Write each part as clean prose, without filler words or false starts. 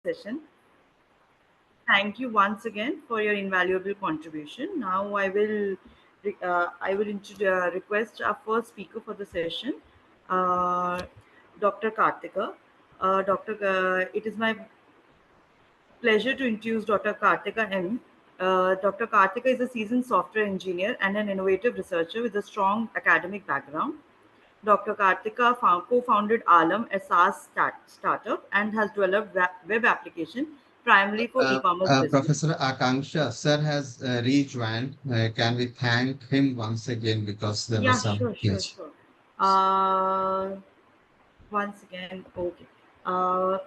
session. Thank you once again for your invaluable contribution. Now I will request our first speaker for the session, uh, Dr. Kartika. It is my pleasure to introduce Dr. Kartika M. Dr. Kartika is a seasoned software engineer and an innovative researcher with a strong academic background. Dr. Kartika co-founded Alam, a SaaS startup, and has developed web application primarily for e-commerce business. Professor Akanksha, sir has rejoined. Can we thank him once again because there was Yeah, some glitch? sure. Uh, Once again, okay. Uh,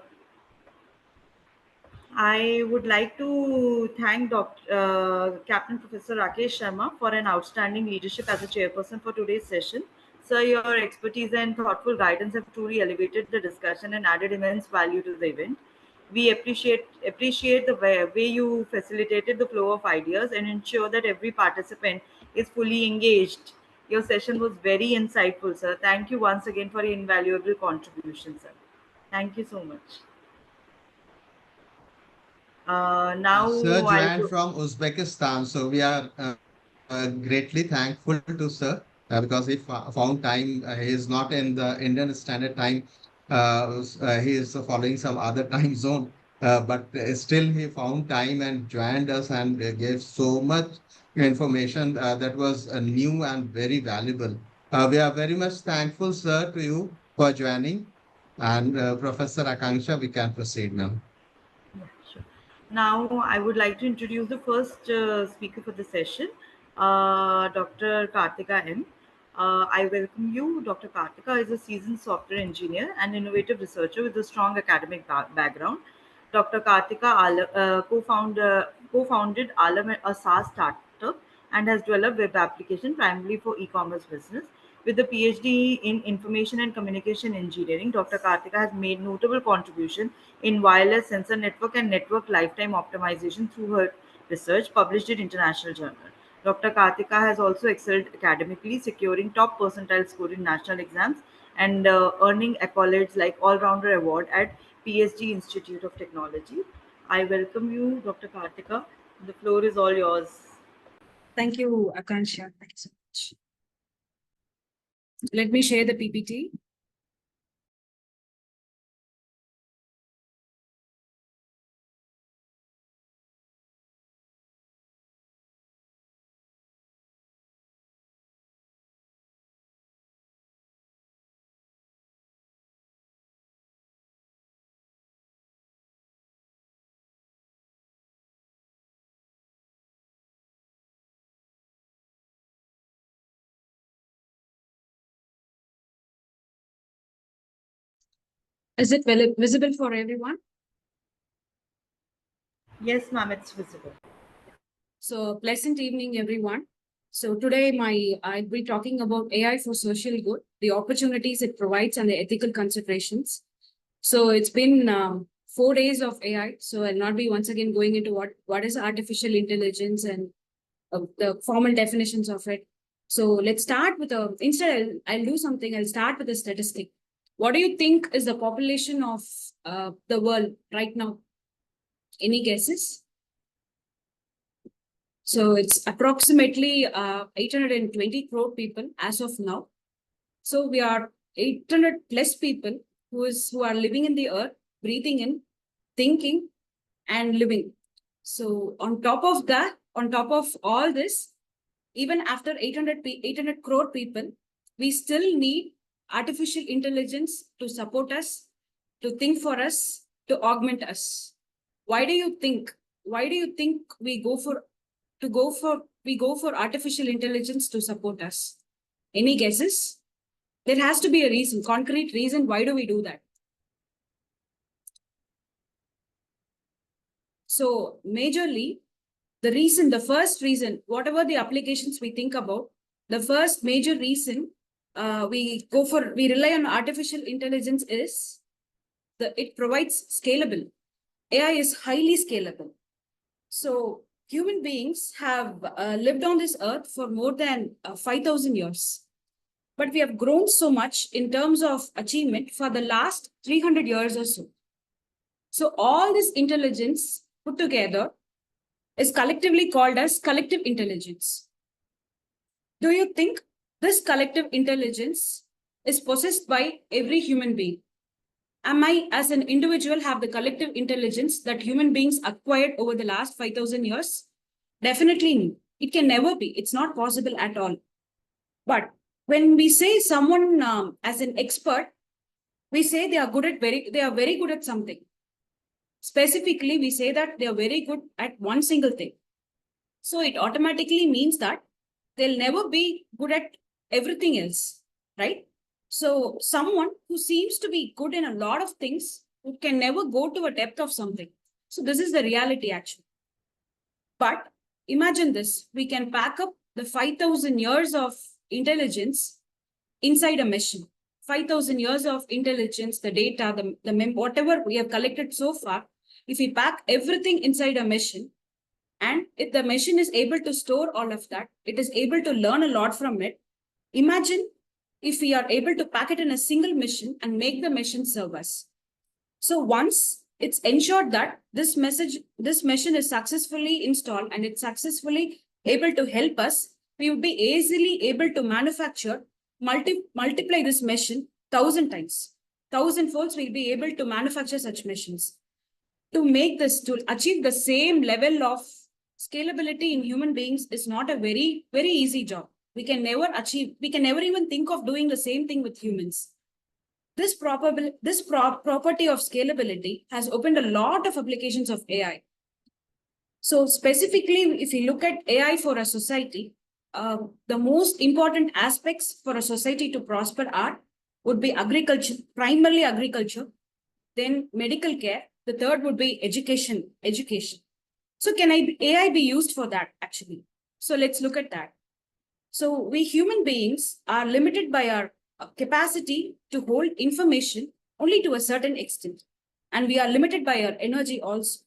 I would like to thank Captain Professor Rakesh Sharma for an outstanding leadership as a chairperson for today's session. Sir, your expertise and thoughtful guidance have truly elevated the discussion and added immense value to the event. We appreciate the way you facilitated the flow of ideas and ensure that every participant is fully engaged. Your session was very insightful, sir. Thank you once again for your invaluable contribution, sir. Thank you so much. Now Sir I joined would. from Uzbekistan, so we are greatly thankful to sir because he found time. He is not in the Indian Standard Time. He is following some other time zone, but still he found time and joined us and gave so much information that was new and very valuable. We are very much thankful, sir, to you for joining. And Professor Akanksha, we can proceed now. Yeah, sure. Now, I would like to introduce the first speaker for the session, Dr. Kartika M. I welcome you. Dr. Kartika is a seasoned software engineer and innovative researcher with a strong academic background. Dr. Kartika co-founded Alam, a SaaS startup, and has developed web application primarily for e-commerce business. With a PhD in Information and Communication Engineering, Dr. Kartika has made notable contribution in wireless sensor network and network lifetime optimization through her research published in international journal. Dr. Kartika has also excelled academically, securing top percentile score in national exams and earning accolades like All-Rounder Award at PSG Institute of Technology. I welcome you, Dr. Kartika. The floor is all yours. Thank you, Akansha. Thank you so much. Let me share the PPT. Is it visible for everyone? Yes, ma'am, it's visible. So pleasant evening, everyone. So today I'll be talking about AI for social good, the opportunities it provides and the ethical considerations. So it's been 4 days of AI. So I'll not be once again going into what is artificial intelligence and the formal definitions of it. So let's start with instead I'll do something. I'll start with a statistic. What do you think is the population of the world right now? Any guesses? So it's approximately 820 crore people as of now. So we are 800 plus people who are living in the earth, breathing in, thinking, and living. So on top of that, on top of all this, even after 800 crore people, we still need artificial intelligence to support us, to think for us, to augment us. Why do you think? Why do you think we go for artificial intelligence to support us? Any guesses? There has to be a reason, concrete reason. Why do we do that? So majorly, the first reason, whatever the applications we think about, the first major reason we rely on artificial intelligence is it provides scalable. AI is highly scalable. So human beings have lived on this earth for more than 5,000 years. But we have grown so much in terms of achievement for the last 300 years or so. So all this intelligence put together is collectively called as collective intelligence. Do you think this collective intelligence is possessed by every human being? Am I, as an individual, have the collective intelligence that human beings acquired over the last 5,000 years? Definitely no. It can never be. It's not possible at all. But when we say someone as an expert, we say they are very good at something. Specifically, we say that they are very good at one single thing. So it automatically means that they'll never be good at everything else, right? So someone who seems to be good in a lot of things who can never go to a depth of something. So this is the reality actually. But imagine this, we can pack up the 5,000 years of intelligence inside a machine. 5,000 years of intelligence, the data, whatever we have collected so far, if we pack everything inside a machine, and if the machine is able to store all of that, it is able to learn a lot from it. Imagine if we are able to pack it in a single machine and make the machine serve us. So once it's ensured that this machine is successfully installed and it's successfully able to help us, we would be easily able to manufacture, multiply this machine 1,000 times. 1,000 folds we'll be able to manufacture such machines. To make this, to achieve the same level of scalability in human beings is not a very, very easy job. We can never even think of doing the same thing with humans. This property of scalability has opened a lot of applications of AI. So specifically, if you look at AI for a society, the most important aspects for a society to prosper would be agriculture, primarily agriculture, then medical care. The third would be education. So can AI be used for that actually? So let's look at that. So we human beings are limited by our capacity to hold information only to a certain extent. And we are limited by our energy also.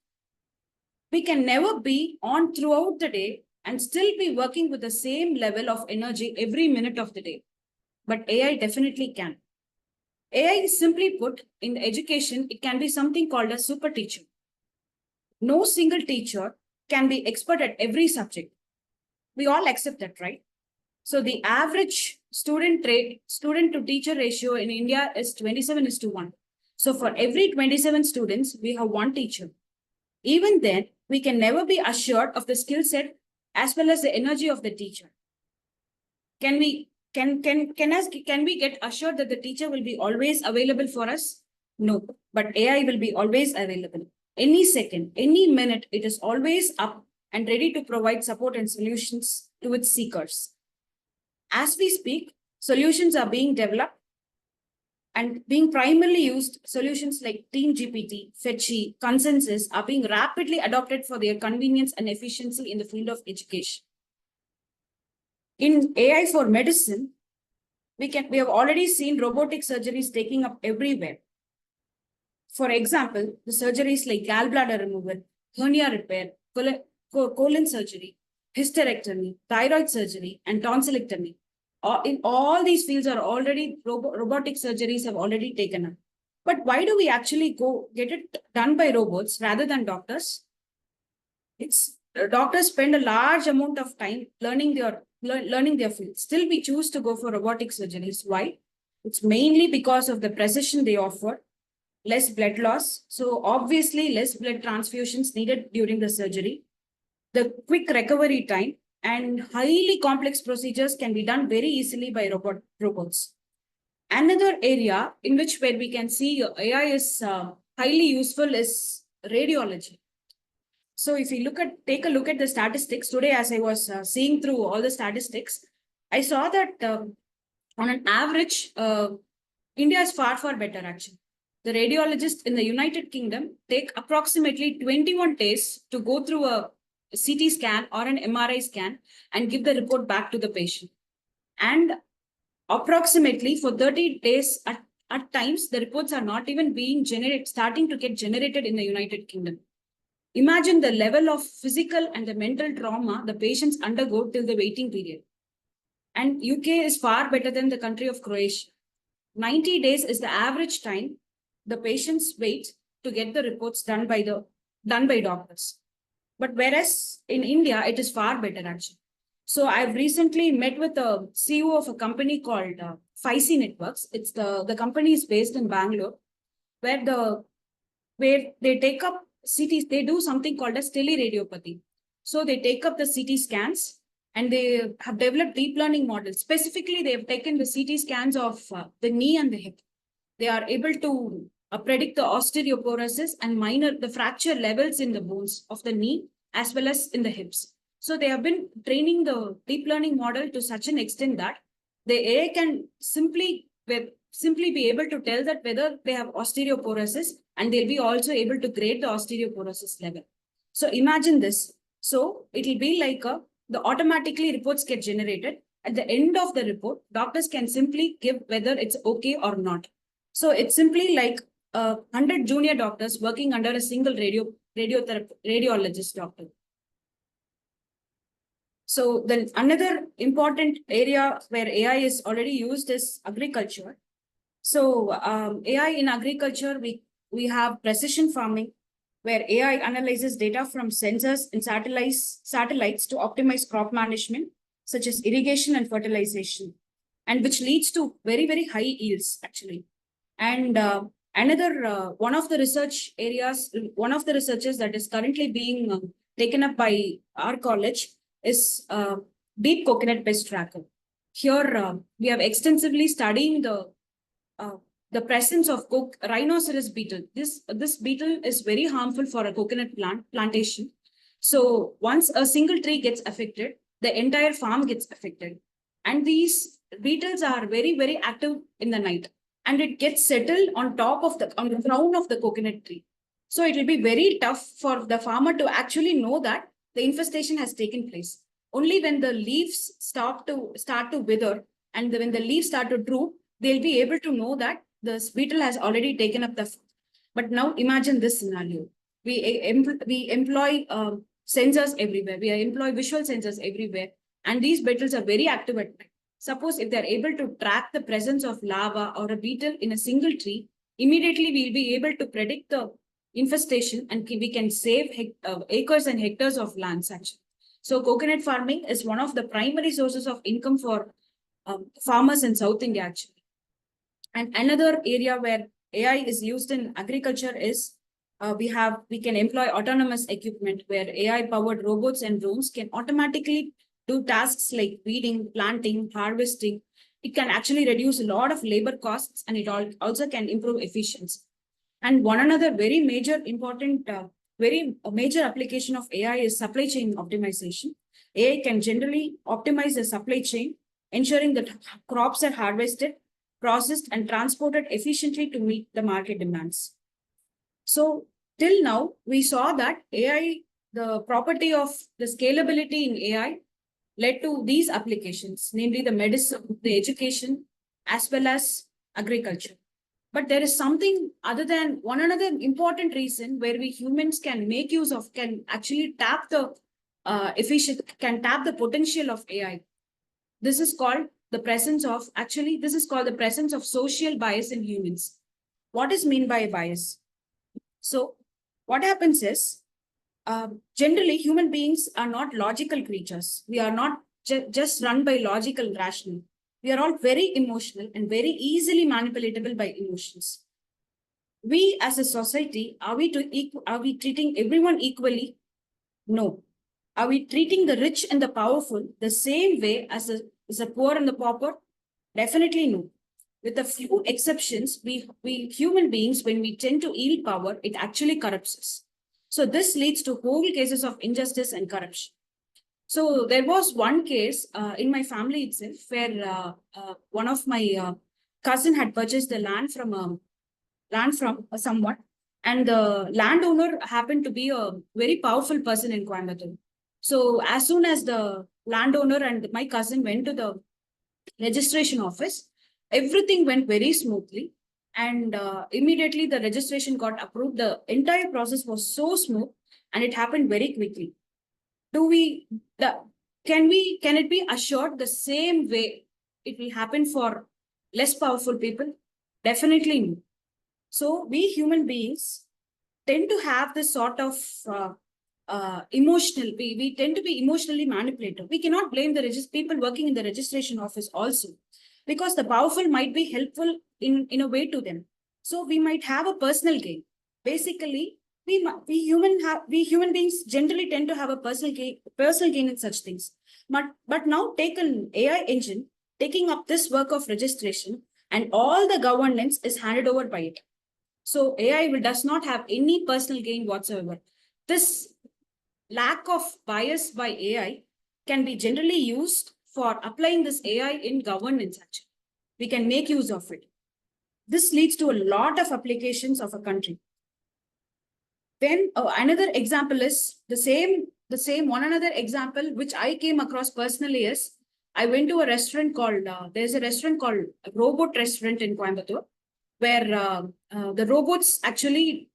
We can never be on throughout the day and still be working with the same level of energy every minute of the day. But AI definitely can. AI, simply put, in education, it can be something called a super teacher. No single teacher can be expert at every subject. We all accept that, right? So the average student to teacher ratio in India is 27:1. So for every 27 students, we have one teacher. Even then, we can never be assured of the skill set as well as the energy of the teacher. Can we get assured that the teacher will be always available for us? No, but AI will be always available. Any second, any minute, it is always up and ready to provide support and solutions to its seekers. As we speak, solutions are being developed and being primarily used. Solutions like TeamGPT, Fetchy, Consensus are being rapidly adopted for their convenience and efficiency in the field of education. In AI for medicine, we have already seen robotic surgeries taking up everywhere. For example, the surgeries like gallbladder removal, hernia repair, colon surgery, hysterectomy, thyroid surgery, and tonsillectomy. In all these fields are already robotic surgeries have already taken up. But why do we actually get it done by robots rather than doctors? Doctors spend a large amount of time learning their field. Still, we choose to go for robotic surgeries. Why? It's mainly because of the precision they offer, less blood loss. So obviously, less blood transfusions needed during the surgery, the quick recovery time, and highly complex procedures can be done very easily by robots. Another area in where we can see AI is highly useful is radiology. So if you take a look at the statistics today, as I was seeing through all the statistics, I saw that on an average, India is far, far better actually. The radiologists in the United Kingdom take approximately 21 days to go through a CT scan or an MRI scan and give the report back to the patient. And approximately for 30 days at times, the reports are not even starting to get generated in the United Kingdom. Imagine the level of physical and the mental trauma the patients undergo till the waiting period. And UK is far better than the country of Croatia. 90 days is the average time the patients wait to get the reports done by doctors. But whereas in India, it is far better actually. So I've recently met with a CEO of a company called 5C Networks. It's the company is based in Bangalore, where they take up CTs, they do something called as teleradiopathy. So they take up the CT scans and they have developed deep learning models. Specifically, they have taken the CT scans of the knee and the hip. They are able to predict the osteoporosis and the fracture levels in the bones of the knee as well as in the hips. So they have been training the deep learning model to such an extent that the AI can simply be able to tell that whether they have osteoporosis, and they'll be also able to grade the osteoporosis level. So imagine this. So it will be like the automatically reports get generated. At the end of the report, doctors can simply give whether it's okay or not. So it's simply like 100 junior doctors working under a single radiologist doctor. So then another important area where AI is already used is agriculture. So AI in agriculture, we have precision farming, where AI analyzes data from sensors and satellites to optimize crop management, such as irrigation and fertilization, and which leads to very, very high yields actually. And one of the researches that is currently being taken up by our college is Deep Coconut Pest Tracker. Here we have extensively studying the presence of rhinoceros beetle. This beetle is very harmful for a coconut plantation. So once a single tree gets affected, the entire farm gets affected. And these beetles are very, very active in the night, and it gets settled on the crown of the coconut tree. So it will be very tough for the farmer to actually know that the infestation has taken place. Only when the leaves start to wither and when the leaves start to droop, they'll be able to know that the beetle has already taken up the farm. But now imagine this scenario. We employ sensors everywhere. We employ visual sensors everywhere. And these beetles are very active at night. Suppose if they're able to track the presence of larva or a beetle in a single tree, immediately we'll be able to predict the infestation and we can save acres and hectares of lands actually. So coconut farming is one of the primary sources of income for farmers in South India actually. And another area where AI is used in agriculture is we can employ autonomous equipment where AI-powered robots and drones can automatically do tasks like weeding, planting, harvesting. It can actually reduce a lot of labor costs, and it also can improve efficiency. And one another very major application of AI is supply chain optimization. AI can generally optimize the supply chain, ensuring that crops are harvested, processed, and transported efficiently to meet the market demands. So till now, we saw that AI, the property of the scalability in AI led to these applications, namely the medicine, the education, as well as agriculture. But there is something other than another important reason where we humans can actually tap the potential of AI. This is called the presence of social bias in humans. What is meant by bias? So what happens is, generally human beings are not logical creatures. We are not just run by logical rational. We are all very emotional and very easily manipulatable by emotions. We as a society, are we treating everyone equally? No. Are we treating the rich and the powerful the same way as the poor and the pauper? Definitely no. With a few exceptions, we human beings, when we tend to yield power, it actually corrupts us. So this leads to whole cases of injustice and corruption. So there was one case in my family itself where one of my cousin had purchased the land from someone, and the landowner happened to be a very powerful person in Coimbatore. So as soon as the landowner and my cousin went to the registration office, everything went very smoothly, and immediately the registration got approved. The entire process was so smooth, and it happened very quickly. Can it be assured the same way it will happen for less powerful people? Definitely no. So we human beings tend to have this sort of emotional, we tend to be emotionally manipulative. We cannot blame the people working in the registration office also, because the powerful might be helpful in a way to them. So we might have a personal gain. Basically, we human beings generally tend to have a personal gain in such things. But now take an AI engine taking up this work of registration, and all the governance is handed over by it. So AI does not have any personal gain whatsoever. This lack of bias by AI can be generally used for applying this AI in governance. Actually, we can make use of it. This leads to a lot of applications of a country. Then another example is the same one another example which I came across personally is I went to a restaurant called there's a restaurant called Robot Restaurant in Coimbatore, where the robots actually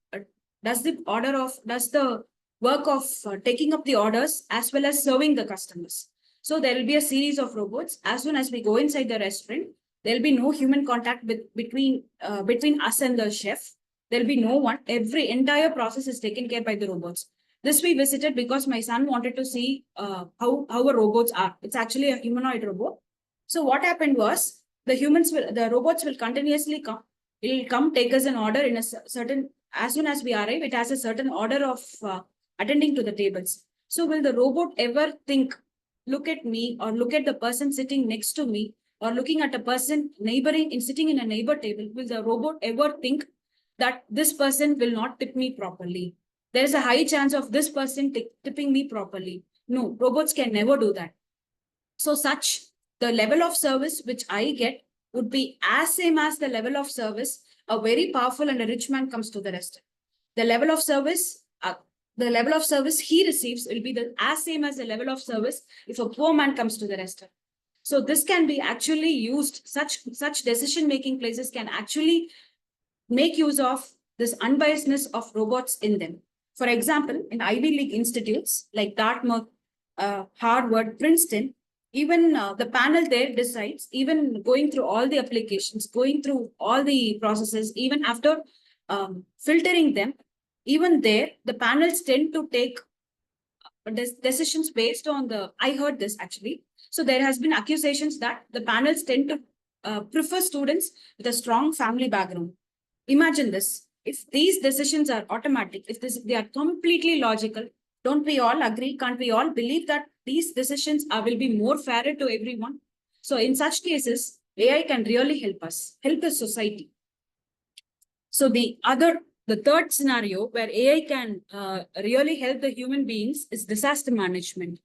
does the work of taking up the orders as well as serving the customers. So there will be a series of robots. As soon as we go inside the restaurant, there will be no human contact between us and the chef. There will be no one. Every entire process is taken care by the robots. This we visited because my son wanted to see how our robots are. It's actually a humanoid robot. So what happened was the robots will continuously come. It will come take us an order in a certain, as soon as we arrive, it has a certain order of attending to the tables. So will the robot ever think, look at me or look at the person sitting next to me or looking at a person sitting in a neighbor table? Will the robot ever think that this person will not tip me properly? There is a high chance of this person tipping me properly. No, robots can never do that. So the level of service which I get would be as same as the level of service a very powerful and a rich man comes to the restaurant. The level of service he receives will be as same as the level of service if a poor man comes to the restaurant. So this can be actually used, such decision-making places can actually make use of this unbiasedness of robots in them. For example, in Ivy League institutes like Dartmouth, Harvard, Princeton, even the panel there decides, even going through all the applications, going through all the processes, even after filtering them, even there, the panels tend to take decisions based on I heard this actually. So there has been accusations that the panels tend to prefer students with a strong family background. Imagine this. If these decisions are automatic, they are completely logical, don't we all agree? Can't we all believe that these decisions will be more fairer to everyone? So in such cases, AI can really help us, help the society. So the third scenario where AI can really help the human beings is disaster management.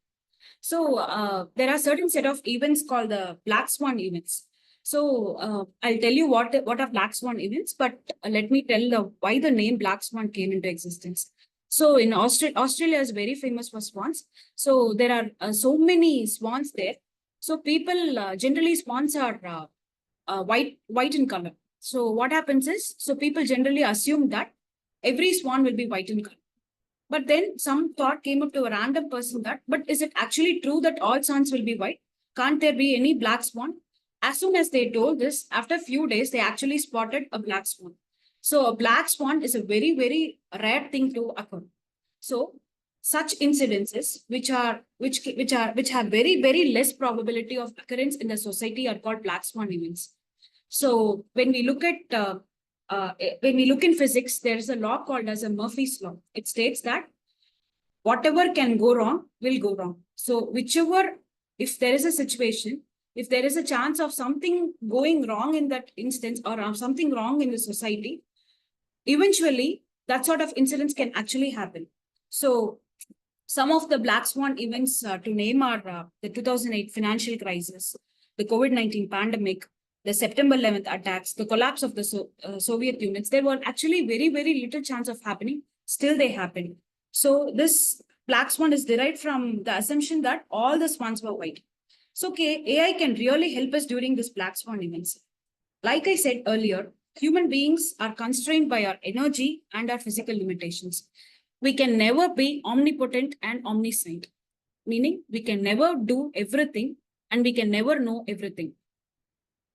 So there are certain set of events called the Black Swan events. So I'll tell you what are Black Swan events, but let me tell why the name Black Swan came into existence. So in Australia is very famous for swans. So there are so many swans there. So people generally swans are white in color. So what happens is, so people generally assume that every swan will be white in color. But then some thought came up to a random person that, but is it actually true that all swans will be white? Can't there be any black swan? As soon as they told this, after a few days, they actually spotted a black swan. So a black swan is a very, very rare thing to occur. So such incidences which have very, very less probability of occurrence in the society are called black swan events. So when we look at when we look in physics, there is a law called as a Murphy's law. It states that whatever can go wrong will go wrong. So if there is a situation, if there is a chance of something going wrong in that instance or something wrong in the society, eventually that sort of incidents can actually happen. So some of the black swan events to name are the 2008 financial crisis, the COVID-19 pandemic, the September 11th attacks, the collapse of the Soviet Union. There were actually very, very little chance of happening. Still they happened. So this black swan is derived from the assumption that all the swans were white. So AI can really help us during this black swan events. Like I said earlier, human beings are constrained by our energy and our physical limitations. We can never be omnipotent and omniscient, meaning we can never do everything and we can never know everything.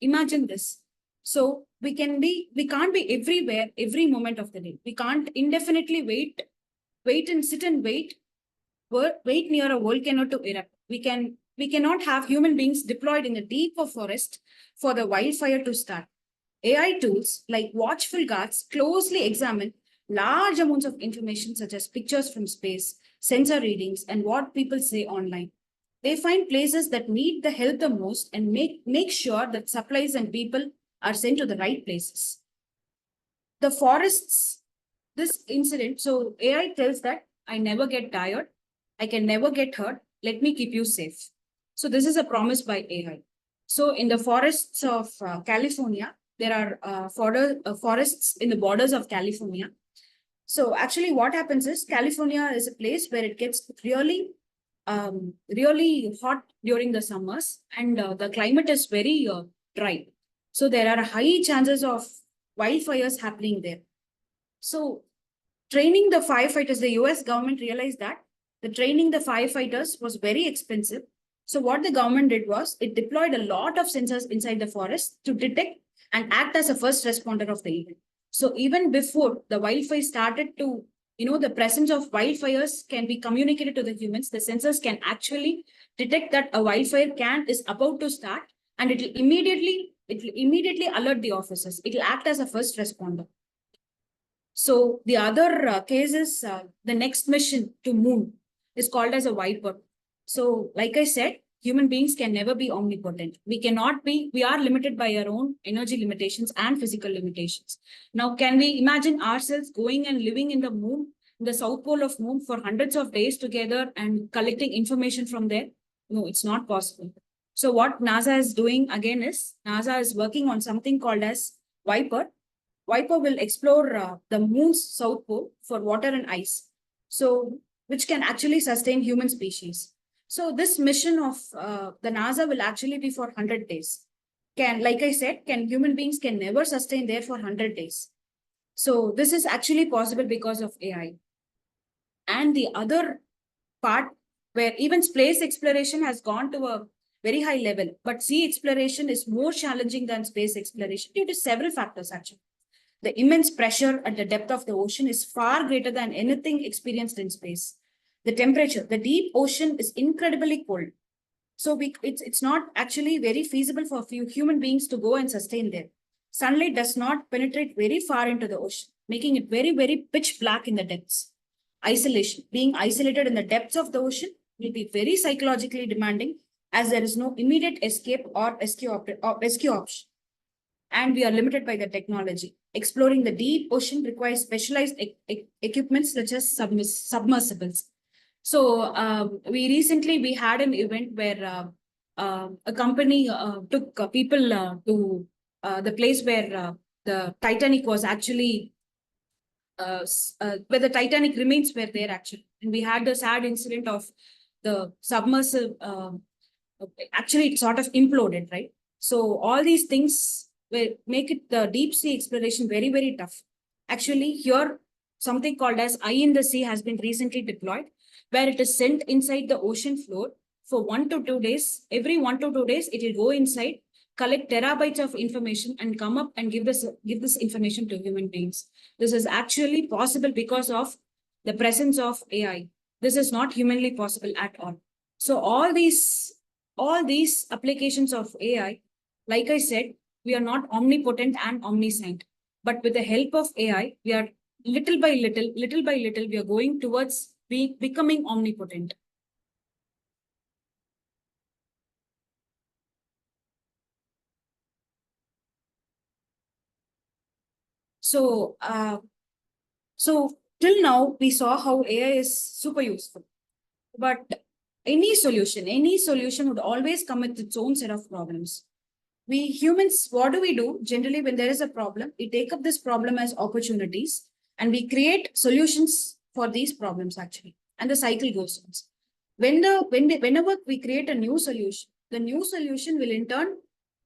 Imagine this. So we can't be everywhere every moment of the day. We can't indefinitely wait and sit and wait near a volcano to erupt. We cannot have human beings deployed in the deeper forest for the wildfire to start. AI tools like watchful guards closely examine large amounts of information such as pictures from space, sensor readings, and what people say online. They find places that need the help the most and make sure that supplies and people are sent to the right places. The forests, this incident, so AI tells that I never get tired, I can never get hurt, let me keep you safe. So this is a promise by AI. So in the forests of California, there are forests in the borders of California. So actually what happens is California is a place where it gets really hot during the summers, and the climate is very dry. So there are high chances of wildfires happening there. So training the firefighters, the US government realized that the training the firefighters was very expensive. So what the government did was it deployed a lot of sensors inside the forest to detect and act as a first responder of the event. So even before the wildfire started to, the presence of wildfires can be communicated to the humans, the sensors can actually detect that a wildfire is about to start, and it will immediately alert the officers. It will act as a first responder. So the other case is the next mission to moon is called as a Viper. So like I said, human beings can never be omnipotent. We are limited by our own energy limitations and physical limitations. Now, can we imagine ourselves going and living in the moon, in the south pole of moon for hundreds of days together and collecting information from there? No, it's not possible. So what NASA is doing again is, NASA is working on something called as Viper. Viper will explore the moon's south pole for water and ice, so which can actually sustain human species. So this mission of the NASA will actually be for 100 days. Like I said, human beings can never sustain there for 100 days. So this is actually possible because of AI. And the other part where even space exploration has gone to a very high level, but sea exploration is more challenging than space exploration due to several factors actually. The immense pressure at the depth of the ocean is far greater than anything experienced in space. The temperature, the deep ocean is incredibly cold. So it's not actually very feasible for few human beings to go and sustain there. Sunlight does not penetrate very far into the ocean, making it very, very pitch black in the depths. Isolation, being isolated in the depths of the ocean will be very psychologically demanding, as there is no immediate escape or rescue option. And we are limited by the technology. Exploring the deep ocean requires specialized equipment such as submersibles. So we had an event where a company took people to the place where the Titanic was actually, where the Titanic remains were there actually. And we had the sad incident of the submersible, actually it sort of imploded, right? So all these things will make it the deep sea exploration very, very tough. Actually, here something called as Eye in the Sea has been recently deployed, where it is sent inside the ocean floor for 1 to 2 days. Every 1 to 2 days, it will go inside, collect terabytes of information, and come up and give this information to human beings. This is actually possible because of the presence of AI. This is not humanly possible at all. So all these applications of AI, like I said, we are not omnipotent and omniscient, but with the help of AI, we are little by little, we are going towards becoming omnipotent. So till now, we saw how AI is super useful, but any solution would always come with its own set of problems. We humans, what do we do? Generally, when there is a problem, we take up this problem as opportunities and we create solutions for these problems actually. And the cycle goes on. Whenever we create a new solution, the new solution will in turn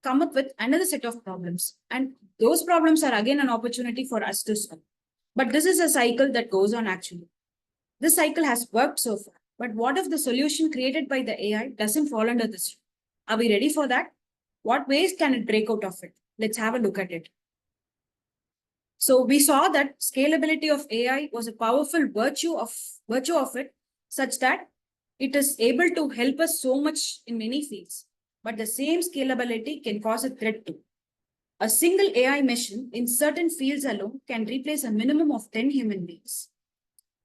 come up with another set of problems. And those problems are again an opportunity for us to solve. But this is a cycle that goes on actually. This cycle has worked so far. But what if the solution created by the AI doesn't fall under this? Are we ready for that? What ways can it break out of it? Let's have a look at it. So we saw that scalability of AI was a powerful virtue of it, such that it is able to help us so much in many fields. But the same scalability can cause a threat too. A single AI machine in certain fields alone can replace a minimum of 10 human beings.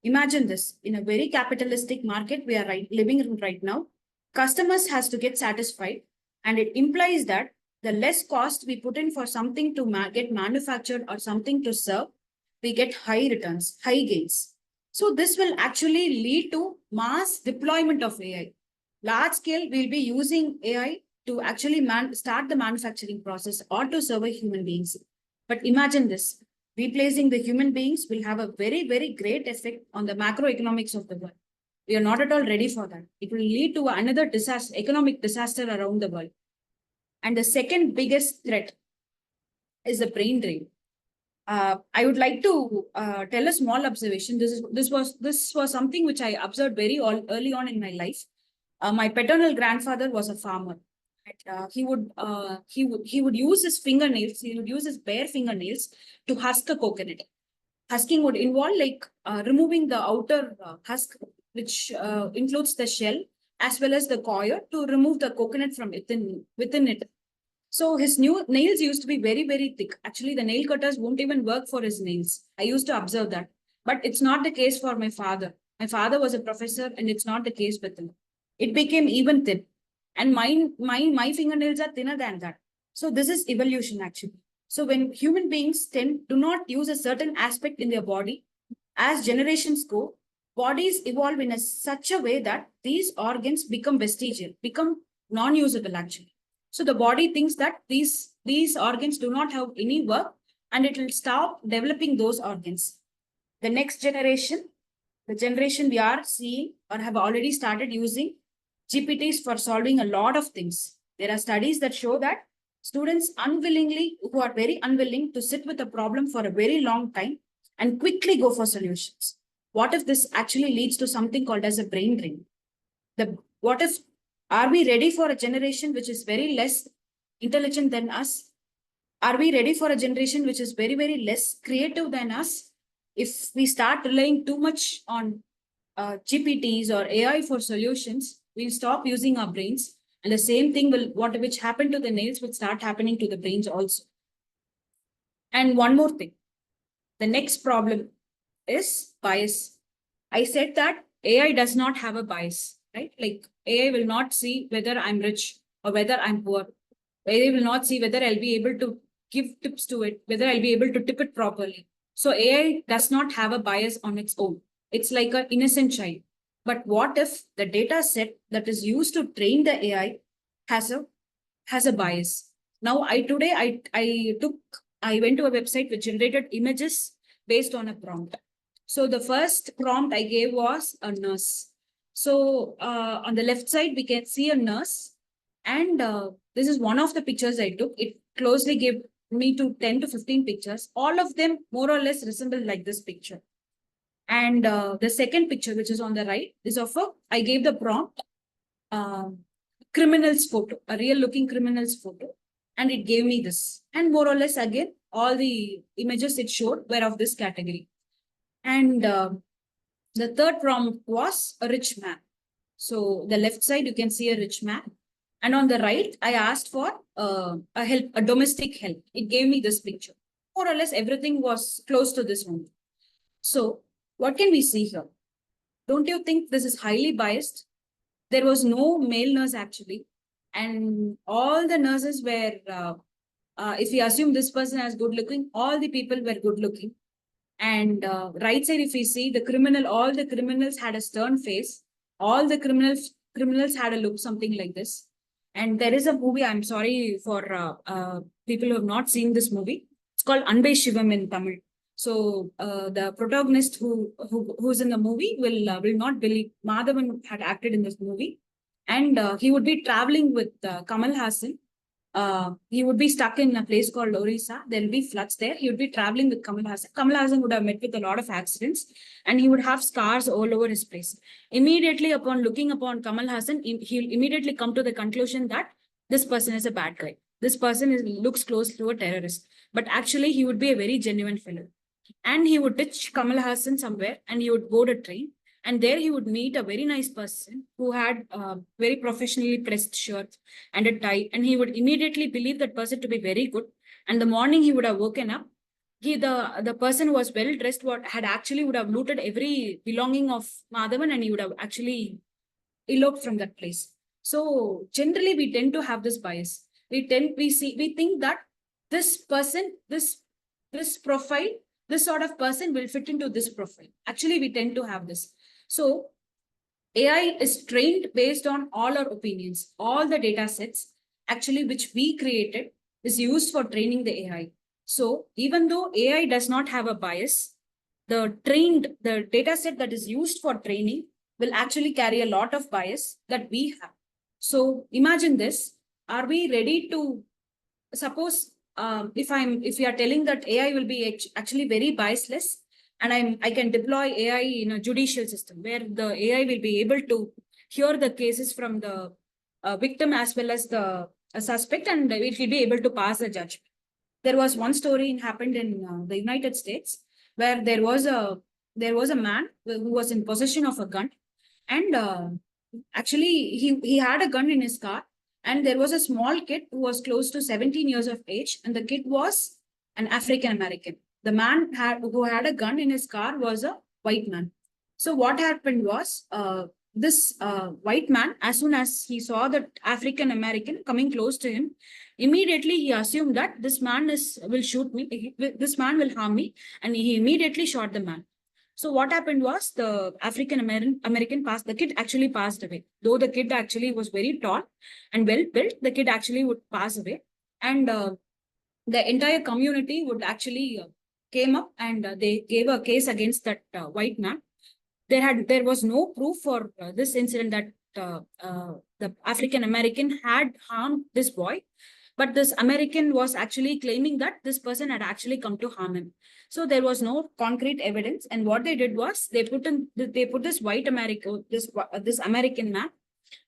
Imagine this, in a very capitalistic market we are living in right now, customers has to get satisfied, and it implies that the less cost we put in for something to get manufactured or something to serve, we get high returns, high gains. So this will actually lead to mass deployment of AI. Large scale, we'll be using AI to actually start the manufacturing process or to serve human beings. But imagine this, replacing the human beings will have a very, very great effect on the macroeconomics of the world. We are not at all ready for that. It will lead to another disaster, economic disaster around the world. And the second biggest threat is the brain drain. I would like to tell a small observation. This was something which I observed very early on in my life. My paternal grandfather was a farmer. He would use his fingernails. He would use his bare fingernails to husk a coconut. Husking would involve removing the outer husk, which includes the shell as well as the coir, to remove the coconut from within it. So his nails used to be very, very thick. Actually, the nail cutters won't even work for his nails. I used to observe that. But it's not the case for my father. My father was a professor, and it's not the case with him. It became even thin. And my fingernails are thinner than that. So this is evolution, actually. So when human beings do not use a certain aspect in their body, as generations go, bodies evolve in such a way that these organs become vestigial, become non-usable, actually. So the body thinks that these organs do not have any work, and it will stop developing those organs. The next generation, the generation we are seeing or have already started using GPTs for solving a lot of things. There are studies that show that students who are very unwilling to sit with a problem for a very long time and quickly go for solutions. What if this actually leads to something called as a brain drain? Are we ready for a generation which is very less intelligent than us? Are we ready for a generation which is very, very less creative than us? If we start relying too much on GPTs or AI for solutions, we'll stop using our brains. And the same thing which happened to the nails will start happening to the brains also. And one more thing, the next problem is bias. I said that AI does not have a bias, right? Like AI will not see whether I'm rich or whether I'm poor. AI will not see whether I'll be able to give tips to it, whether I'll be able to tip it properly. So AI does not have a bias on its own. It's like an innocent child. But what if the data set that is used to train the AI has a bias? Now, I went to a website which generated images based on a prompt. So the first prompt I gave was a nurse. So on the left side, we can see a nurse. And this is one of the pictures I took. It closely gave me to 10 to 15 pictures. All of them more or less resemble like this picture. And the second picture, which is on the right, is I gave the prompt criminal's photo, a real looking criminal's photo. And it gave me this. And more or less, again, all the images it showed were of this category. And the third prompt was a rich man. So the left side, you can see a rich man. And on the right, I asked for a domestic help. It gave me this picture. More or less, everything was close to this one. So what can we see here? Don't you think this is highly biased? There was no male nurse actually. And all the nurses were, if we assume this person as good looking, all the people were good looking. And right side, if we see all the criminals had a stern face. All the criminals had a look something like this. And there is a movie, I'm sorry for people who have not seen this movie. It's called Anbe Shivam in Tamil. So the protagonist who's in the movie will not believe Madhavan had acted in this movie. And he would be traveling with Kamal Haasan. He would be stuck in a place called Orissa. There'll be floods there. He would be traveling with Kamal Haasan. Kamal Haasan would have met with a lot of accidents, and he would have scars all over his face. Immediately upon looking upon Kamal Haasan, he'll immediately come to the conclusion that this person is a bad guy. this person looks close to a terrorist, but actually he would be a very genuine fellow. And he would ditch Kamal Hassan somewhere and he would board a train. And there he would meet a very nice person who had a very professionally pressed shirt and a tie. And he would immediately believe that person to be very good. And the morning he would have woken up, the person who was well dressed would have looted every belonging of Madhavan, and he would have actually eloped from that place. So generally we tend to have this bias. We think that this person, this profile, this sort of person will fit into this profile. Actually, we tend to have this. So AI is trained based on all our opinions, all the data sets actually which we created is used for training the AI. So even though AI does not have a bias, the data set that is used for training will actually carry a lot of bias that we have. So imagine this. Are we ready to suppose if we are telling that AI will be actually very biasless, and I can deploy AI in a judicial system where the AI will be able to hear the cases from the victim as well as the suspect, and it will be able to pass a judgment. There was one story happened in the United States where there was a man who was in possession of a gun, and actually he had a gun in his car, and there was a small kid who was close to 17 years of age, and the kid was an African American. The man who had a gun in his car was a white man. So what happened was this white man, as soon as he saw the African American coming close to him, immediately he assumed that this man will shoot me, this man will harm me, and he immediately shot the man. So what happened was the African American the kid actually passed away. Though the kid actually was very tall and well built, the kid actually would pass away. And the entire community would actually came up and they gave a case against that white man. There was no proof for this incident that the African American had harmed this boy, but this American was actually claiming that this person had actually come to harm him. So there was no concrete evidence, and what they did was they put this white American, this American man.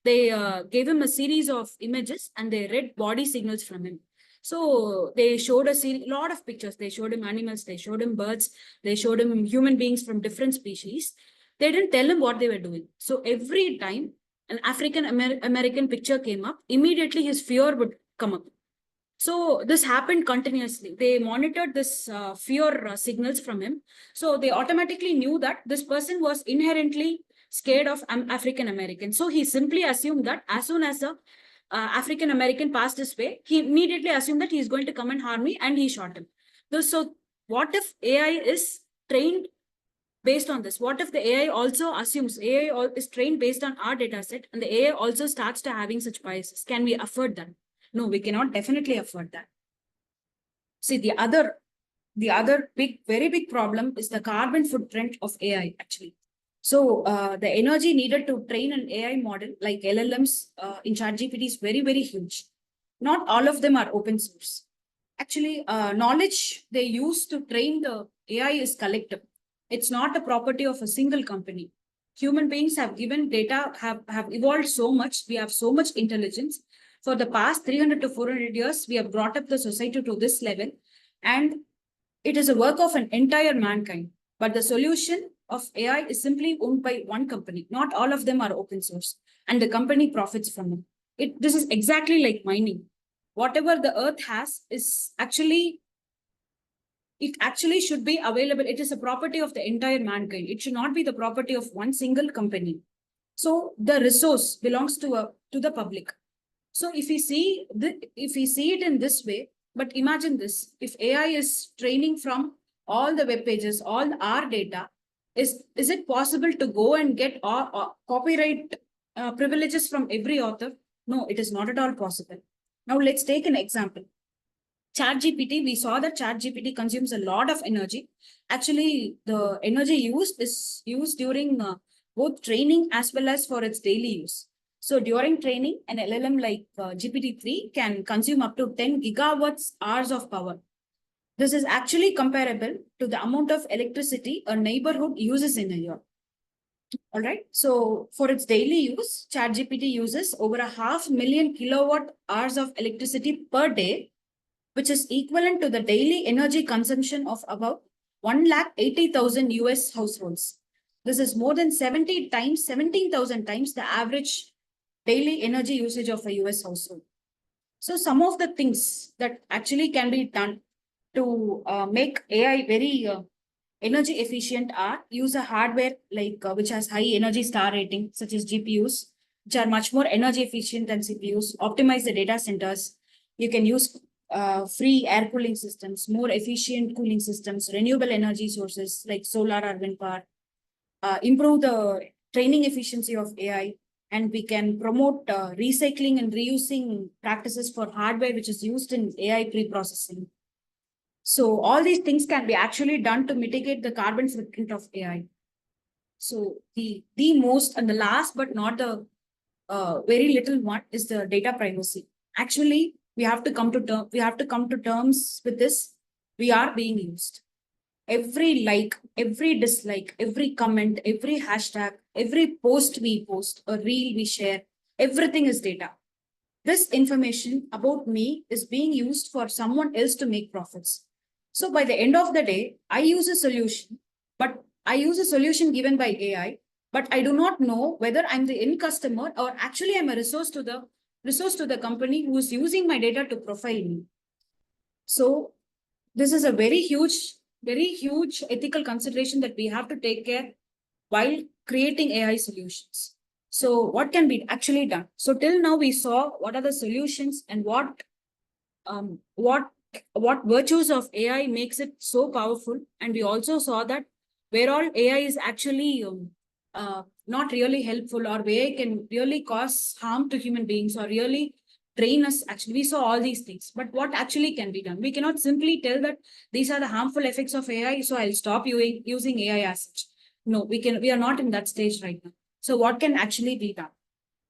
They gave him a series of images and they read body signals from him. So they showed a lot of pictures. They showed him animals, they showed him birds, they showed him human beings from different species. They didn't tell him what they were doing. So every time an African American picture came up, immediately his fear would come up. So this happened continuously. They monitored this fear signals from him. So they automatically knew that this person was inherently scared of African American. So he simply assumed that as soon as a African American passed his way, he immediately assumed that he's going to come and harm me, and he shot him. So what if AI is trained based on this? What if the AI also assumes AI is trained based on our data set, and the AI also starts to having such biases? Can we afford that? No, we cannot definitely afford that. See, the other very big problem is the carbon footprint of AI actually. So the energy needed to train an AI model like LLMs in ChatGPT is very, very huge. Not all of them are open source. Actually, knowledge they use to train the AI is collective. It's not a property of a single company. Human beings have given data, have evolved so much. We have so much intelligence. For the past 300 to 400 years, we have brought up the society to this level, and it is a work of an entire mankind. But the solution of AI is simply owned by one company. Not all of them are open source, and the company profits from it. This is exactly like mining. Whatever the earth has is actually, it actually should be available. It is a property of the entire mankind. It should not be the property of one single company. So the resource belongs to the public. So if we see it in this way, but imagine this: if AI is training from all the web pages, all our data, is it possible to go and get copyright privileges from every author? No, it is not at all possible. Now let's take an example. ChatGPT, we saw that ChatGPT consumes a lot of energy. Actually, the energy used is used during both training as well as for its daily use. So during training, an LLM like GPT-3 can consume up to 10 gigawatts hours of power. This is actually comparable to the amount of electricity a neighborhood uses in a year. All right. So for its daily use, ChatGPT uses over 500,000 kilowatt hours of electricity per day, which is equivalent to the daily energy consumption of about 180,000 US households. This is more than 17,000 times the average daily energy usage of a US household. So some of the things that actually can be done to make AI very energy efficient are use a hardware like which has high energy star rating, such as GPUs, which are much more energy efficient than CPUs. Optimize the data centers. You can use free air cooling systems, more efficient cooling systems, renewable energy sources like solar or wind power. Improve the training efficiency of AI, and we can promote recycling and reusing practices for hardware which is used in AI pre-processing. So all these things can be actually done to mitigate the carbon footprint of AI. So the most and the last but not the very little one is the data privacy. Actually, we have to come to terms with this. We are being used. Every like, every dislike, every comment, every hashtag, every post we post, a reel we share, everything is data. This information about me is being used for someone else to make profits. So by the end of the day, I use a solution, but I use a solution given by AI, but I do not know whether I'm the end customer or actually I'm a resource to the company who is using my data to profile me. So this is a very huge ethical consideration that we have to take care while creating AI solutions. So what can be actually done? So till now we saw what are the solutions and what virtues of AI makes it so powerful. And we also saw that where all AI is actually not really helpful, or where it can really cause harm to human beings or really train us. Actually, we saw all these things, but what actually can be done? We cannot simply tell that these are the harmful effects of AI, so I'll stop using AI as such. No, we are not in that stage right now. So what can actually be done?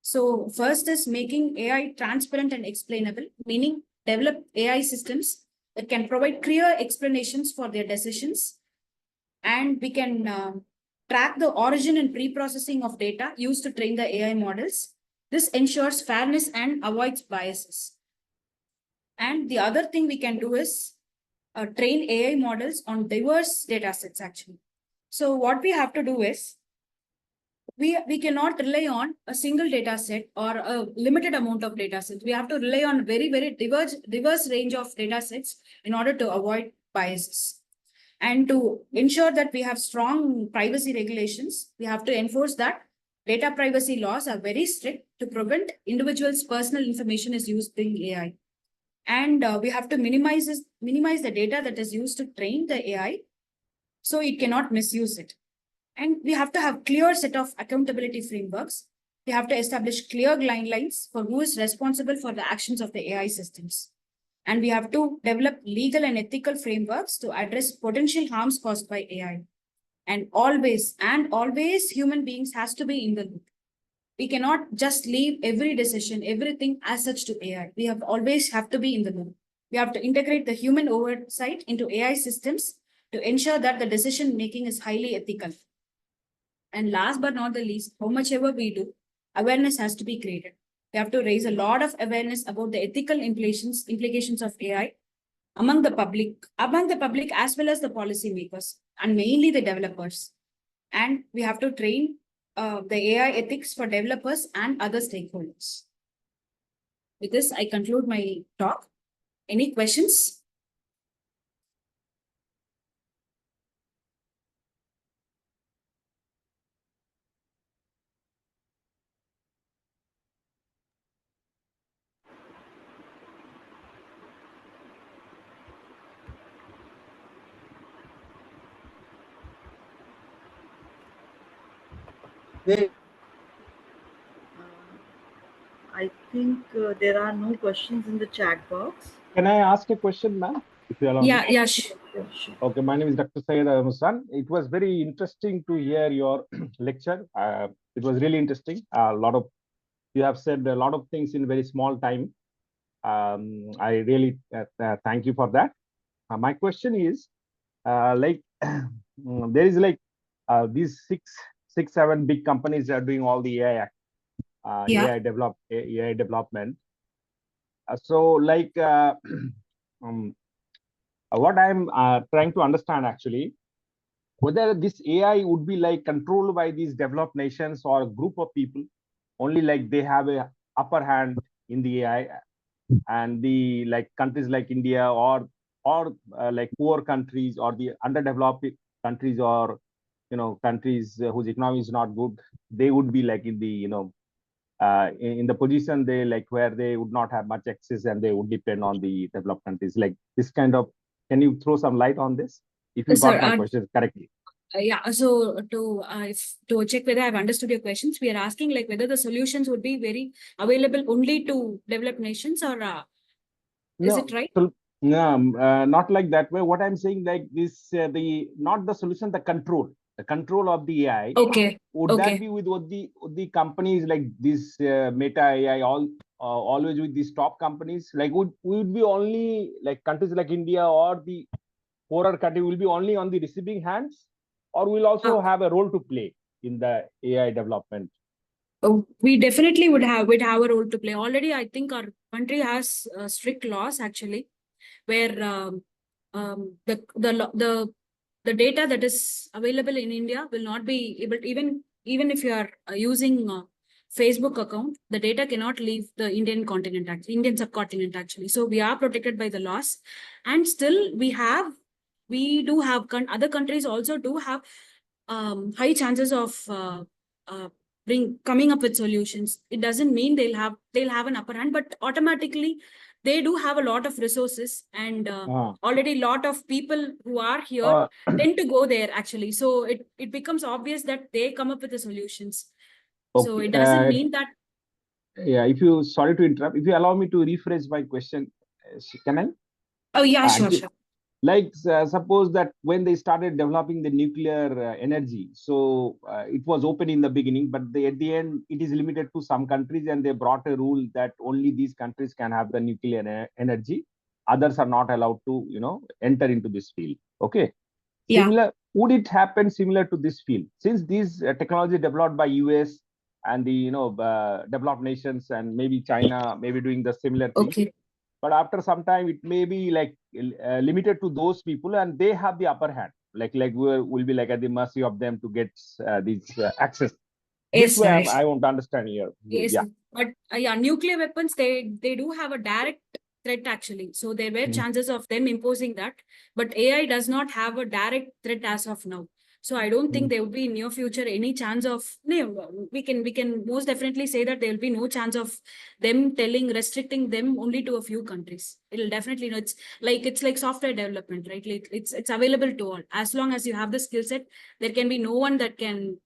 So first is making AI transparent and explainable, meaning develop AI systems that can provide clear explanations for their decisions. And we can track the origin and pre-processing of data used to train the AI models. This ensures fairness and avoids biases. And the other thing we can do is train AI models on diverse data sets, actually. So what we have to do is, we cannot rely on a single data set or a limited amount of data sets. We have to rely on very, very diverse range of data sets in order to avoid biases. And to ensure that we have strong privacy regulations, we have to enforce that data privacy laws are very strict to prevent individuals' personal information is used in AI. And we have to minimize the data that is used to train the AI, so it cannot misuse it. And we have to have clear set of accountability frameworks. We have to establish clear guidelines for who is responsible for the actions of the AI systems. And we have to develop legal and ethical frameworks to address potential harms caused by AI. And always human beings has to be in the loop. We cannot just leave every decision, everything as such to AI. We always have to be in the loop. We have to integrate the human oversight into AI systems to ensure that the decision making is highly ethical. And last but not the least, how much ever we do, awareness has to be created. We have to raise a lot of awareness about the ethical implications of AI among the public as well as the policymakers, and mainly the developers. And we have to train the AI ethics for developers and other stakeholders. With this, I conclude my talk. Any questions? I think there are no questions in the chat box. Can I ask a question, ma'am? If you allow me? Yeah, sure. Okay, my name is Dr. Syed Ahmad. It was very interesting to hear your lecture. It was really interesting. You have said a lot of things in very small time. I really thank you for that. My question is, there is these 6, 7 big companies are doing all the AI, Yeah. AI development. So like what I'm trying to understand actually, whether this AI would be like controlled by these developed nations or a group of people, only like they have a upper hand in the AI, and the like countries like India or like poor countries or the underdeveloped countries, or countries whose economy is not good, they would be like in the in the position they like where they would not have much access and they would depend on the developed countries, like this kind of. Can you throw some light on this if you Sir, got my question correctly? yeah, so to check whether I've understood your questions, we are asking like whether the solutions would be very available only to developed nations, or is No, it right? so, no, not like that way. What I'm saying, like this, the not the solution, the control of the AI. Okay. Would that be with what the companies like this Meta AI, always with these top companies? Like would be only like countries like India or the poorer country will be only on the receiving hands, or will also have a role to play in the AI development? We definitely would have a role to play. Already, I think our country has strict laws actually, where the data that is available in India will not be able to, even if you are using Facebook account, the data cannot leave the Indian subcontinent actually. So we are protected by the laws, and still we do have other countries also do have high chances of coming up with solutions. It doesn't mean they'll have an upper hand, but automatically they do have a lot of resources, and already a lot of people who are here tend to go there actually. So it becomes obvious that they come up with the solutions. Okay. So it doesn't mean that. Yeah, sorry to interrupt. If you allow me to rephrase my question, can I? Oh yeah, sure. Like suppose that when they started developing the nuclear energy, so it was open in the beginning, but at the end it is limited to some countries, and they brought a rule that only these countries can have the nuclear energy. Others are not allowed to enter into this field. Okay. Yeah. Similar, would it happen similar to this field, since these technology developed by US and the developed nations, and maybe China maybe doing the similar thing? Okay. But after some time it may be like limited to those people, and they have the upper hand, like we'll be like at the mercy of them to get these access. Yes, This way sir. I want to understand here. Yes, Yeah. but yeah, nuclear weapons, they do have a direct threat actually. So there were chances of them imposing that, but AI does not have a direct threat as of now. So I don't think there will be in near future any chance of, no, we can most definitely say that there will be no chance of them restricting them only to a few countries. It'll definitely, it's like software development, right? Like it's available to all. As long as you have the skill set, there can be no one that can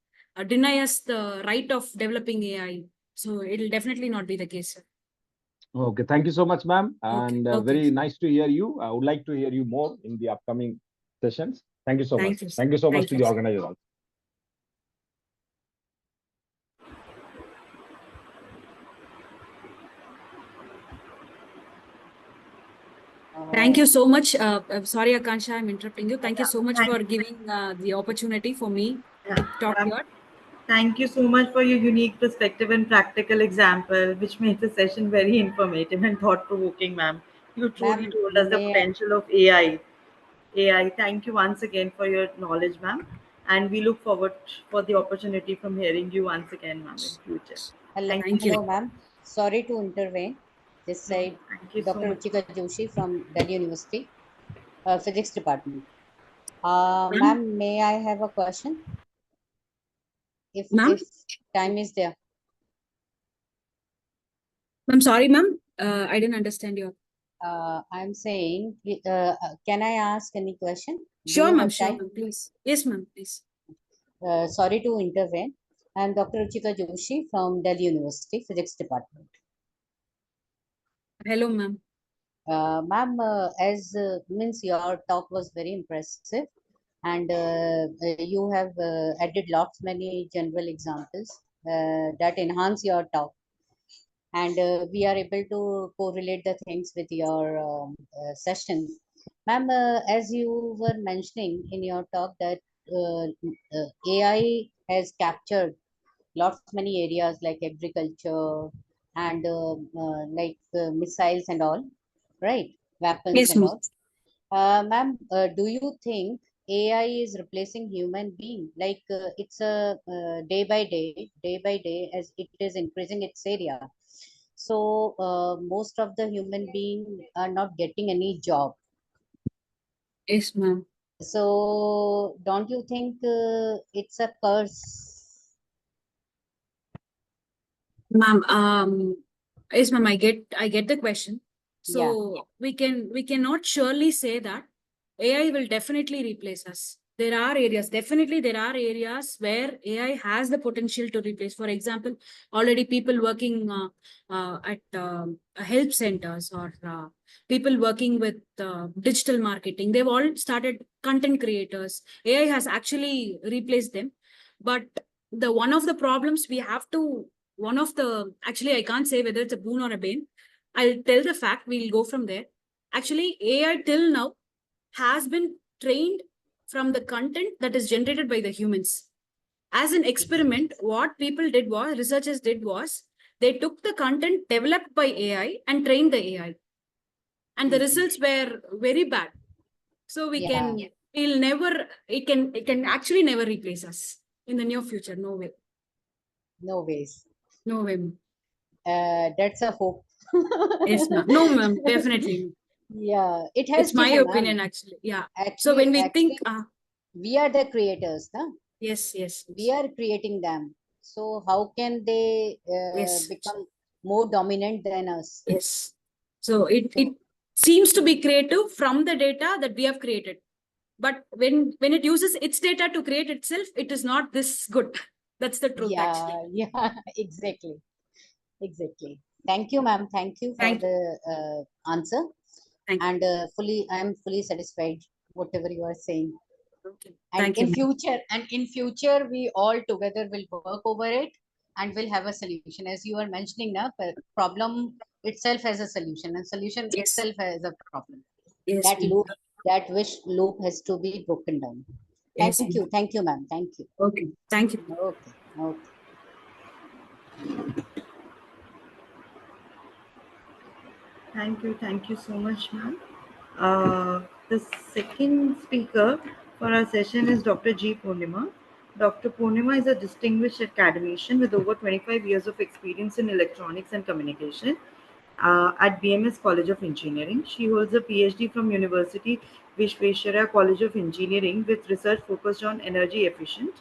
deny us the right of developing AI. So it'll definitely not be the case, sir. Okay, thank you so much, ma'am. And Okay. very nice to hear you. I would like to hear you more in the upcoming sessions. Thank you so much. Thank you so much to the organizers. Thank you so much. Sorry, Akansha, I'm interrupting you. Thank you so much for giving the opportunity for me to talk here. Thank you so much for your unique perspective and practical example, which made the session very informative and thought-provoking, ma'am. You truly told us the potential of AI. Thank you once again for your knowledge, ma'am. And we look forward for the opportunity from hearing you once again, ma'am, in future. Thank you. Hello, ma'am. Sorry to intervene. This side, Dr. Ruchika Joshi from Delhi University, Physics Department. Ma'am, may I have a question? If time is there. I'm sorry, ma'am. I didn't understand you. I'm saying, can I ask any question? Sure, ma'am. Sure, please. Yes, ma'am, please. Sorry to intervene. I'm Dr. Ruchika Joshi from Delhi University, Physics Department. Hello, ma'am. Ma'am, as means your talk was very impressive, and you have added many general examples that enhance your talk, and we are able to correlate the things with your session. Ma'am, as you were mentioning in your talk that AI has captured lots many areas like agriculture and missiles and all, right? Weapons Yes, and ma'am. all. Ma'am, do you think AI is replacing human being? Like it's a day by day as it is increasing its area. So most of the human being are not getting any job. Yes, ma'am. So don't you think it's a curse? Ma'am, yes, ma'am, I get the question. Yeah, So we cannot surely say that AI will definitely replace us. There are areas, definitely there are areas where AI has the potential to replace. For example, already people working at help centers or people working with digital marketing, they've all started content creators. AI has actually replaced them. But the one of the problems we have to one of the actually I can't say whether it's a boon or a bane. I'll tell the fact, we'll go from there. Actually, AI till now has been trained from the content that is generated by the humans. As an experiment, what people did was, researchers did was, they took the content developed by AI and trained the AI. And the Mhm. results were very bad. So Yeah, we'll never, it can actually never replace us in the near future. No way. no ways. No way. That's a hope. Yes, ma'am. No, ma'am, definitely. Yeah, it has It's to my be, ma'am. opinion, actually. Yeah. So Actually, when we think, actually, we are the creators, no? yes, yes, We yes, are creating them. So how can they yes, become more dominant than us? yes. So it So seems to be creative from the data that we have created. But when it uses its data to create itself, it is not this good. That's the truth, actually. yeah, yeah, exactly, exactly. Thank you, ma'am. Thank you for Thank you. the answer. Thank you. And I'm fully satisfied whatever you are saying. Okay. And Thank you, ma'am. in future, we all together will work over it and will have a solution. As you are mentioning now, problem itself has a solution, and solution Yes. itself has a problem. Yes, That ma'am. loop, that wish loop has to be broken down. Yes, ma'am. Thank you, ma'am. Thank you. Okay. Thank you. Okay, okay. Thank you so much, ma'am. The second speaker for our session is Dr. G. Purnima. Dr. Purnima is a distinguished academician with over 25 years of experience in electronics and communication at BMS College of Engineering. She holds a PhD from University Visvesvaraya College of Engineering with research focused on energy efficient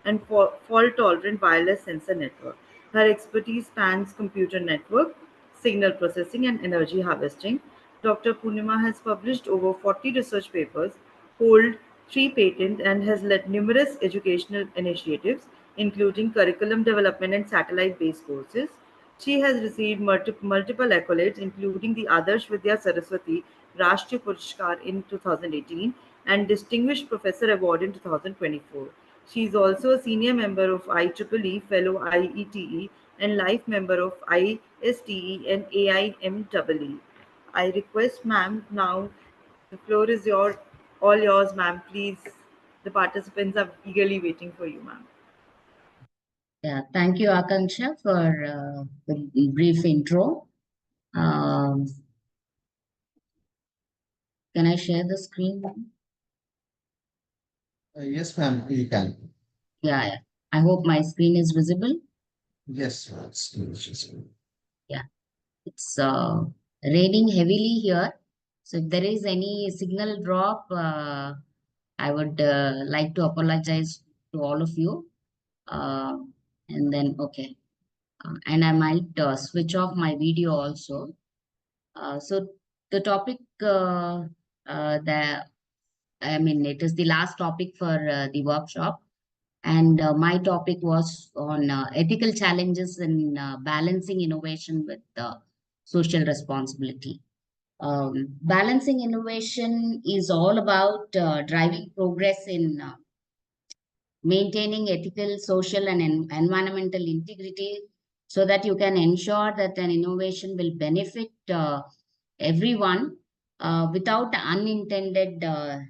and fault tolerant wireless sensor network. Her expertise spans computer network, signal processing, and energy harvesting. Dr. Purnima has published over 40 research papers, hold 3 patents, and has led numerous educational initiatives, including curriculum development and satellite-based courses. She has received multiple accolades, including the Adarsh Vidya Saraswati Rashtriya Purashkar in 2018 and Distinguished Professor Award in 2024. She is also a senior member of IEEE, fellow IETE, and life member of ISTE and AIMEE. I request, ma'am, now the floor is all yours, ma'am. Please, the participants are eagerly waiting for you, ma'am. Yeah, thank you, Akanksha, for the brief intro. Um, can I share the screen? Yes, ma'am, you can. Yeah. I hope my screen is visible. Yes, ma'am. Yeah, it's raining heavily here. So if there is any signal drop, I would like to apologize to all of you. And then, okay. And I might switch off my video also. So the topic it is the last topic for the workshop. And my topic was on ethical challenges in balancing innovation with social responsibility. Balancing innovation is all about driving progress in maintaining ethical, social, and environmental integrity so that you can ensure that an innovation will benefit everyone without unintended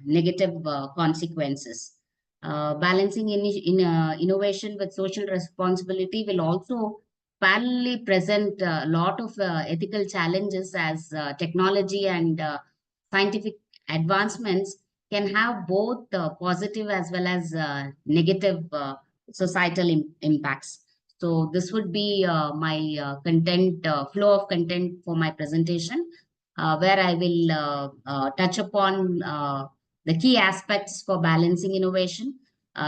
negative consequences. balancing innovation with social responsibility will also parallelly present a lot of ethical challenges as technology and scientific advancements can have both positive as well as negative societal impacts. So this would be my flow of content for my presentation, where I will touch upon the key aspects for balancing innovation,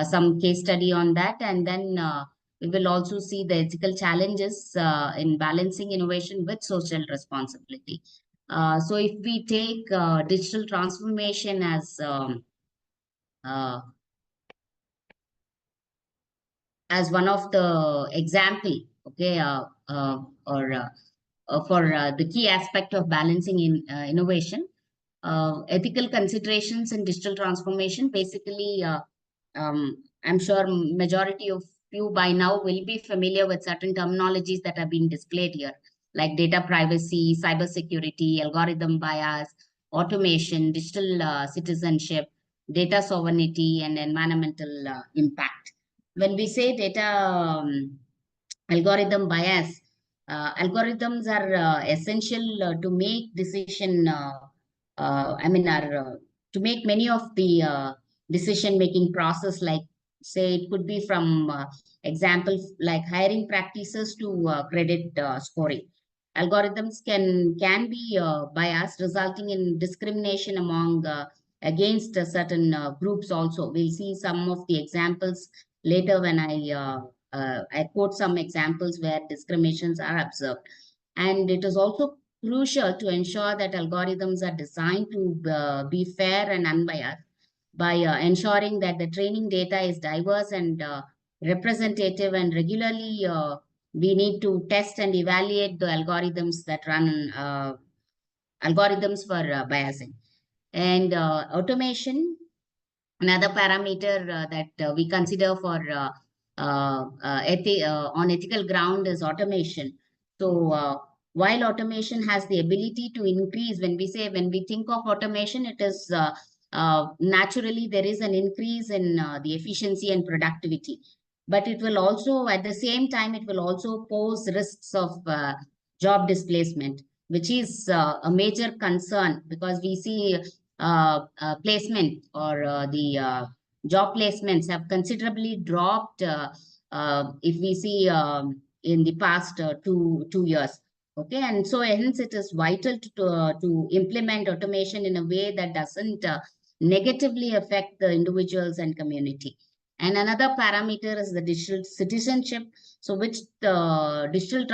some case study on that, and then we will also see the ethical challenges in balancing innovation with social responsibility. So if we take digital transformation uh, as one of the example, okay, or for the key aspect of balancing innovation, ethical considerations in digital transformation. Basically, I'm sure majority of you by now will be familiar with certain terminologies that have been displayed here, like data privacy, cybersecurity, algorithm bias, automation, digital citizenship, data sovereignty, and environmental impact. When we say data algorithm bias, algorithms are essential to make decision. To make many of the decision-making process, like say it could be from examples like hiring practices to credit scoring. Algorithms can be biased, resulting in discrimination among against certain groups. Also, we'll see some of the examples later when I quote some examples where discriminations are observed. And it is also crucial to ensure that algorithms are designed to be fair and unbiased by ensuring that the training data is diverse and representative, and regularly we need to test and evaluate the algorithms that run algorithms for biasing. And automation, another parameter that we consider for on ethical ground is automation. So while automation has the ability to increase, when we think of automation, it is naturally there is an increase in the efficiency and productivity, but it will also, at the same time, it will also pose risks of job displacement, which is a major concern, because we see placement or the job placements have considerably dropped if we see in the past 2 years. Okay, and so hence it is vital to implement automation in a way that doesn't negatively affect the individuals and community. And another parameter is the digital citizenship. So which the digital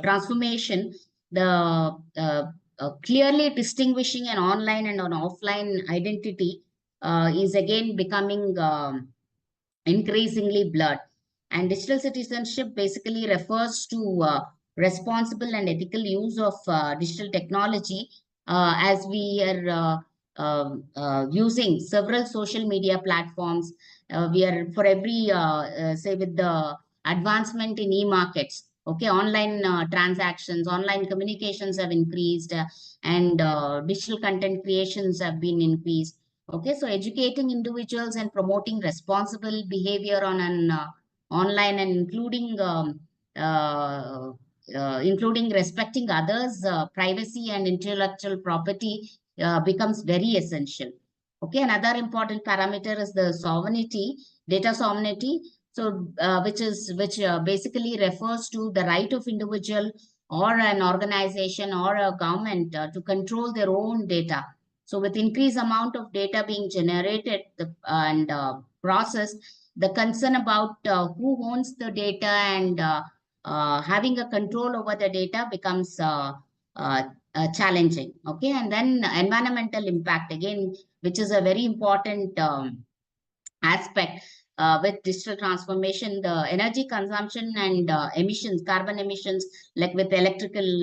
transformation, the clearly distinguishing an online and an offline identity is again becoming increasingly blurred. And digital citizenship basically refers to responsible and ethical use of digital technology, as we are using several social media platforms. We are, for every, say with the advancement in e-markets, okay, online transactions, online communications have increased, and digital content creations have been increased. Okay, so educating individuals and promoting responsible behavior on an online, and including respecting others' privacy and intellectual property becomes very essential. Okay, another important parameter is the sovereignty, data sovereignty. So, which basically refers to the right of individual or an organization or a government to control their own data. So, with increased amount of data being generated and processed, the concern about who owns the data and having a control over the data becomes challenging. Okay, and then environmental impact again, which is a very important aspect with digital transformation. The energy consumption and emissions, carbon emissions, like with electrical,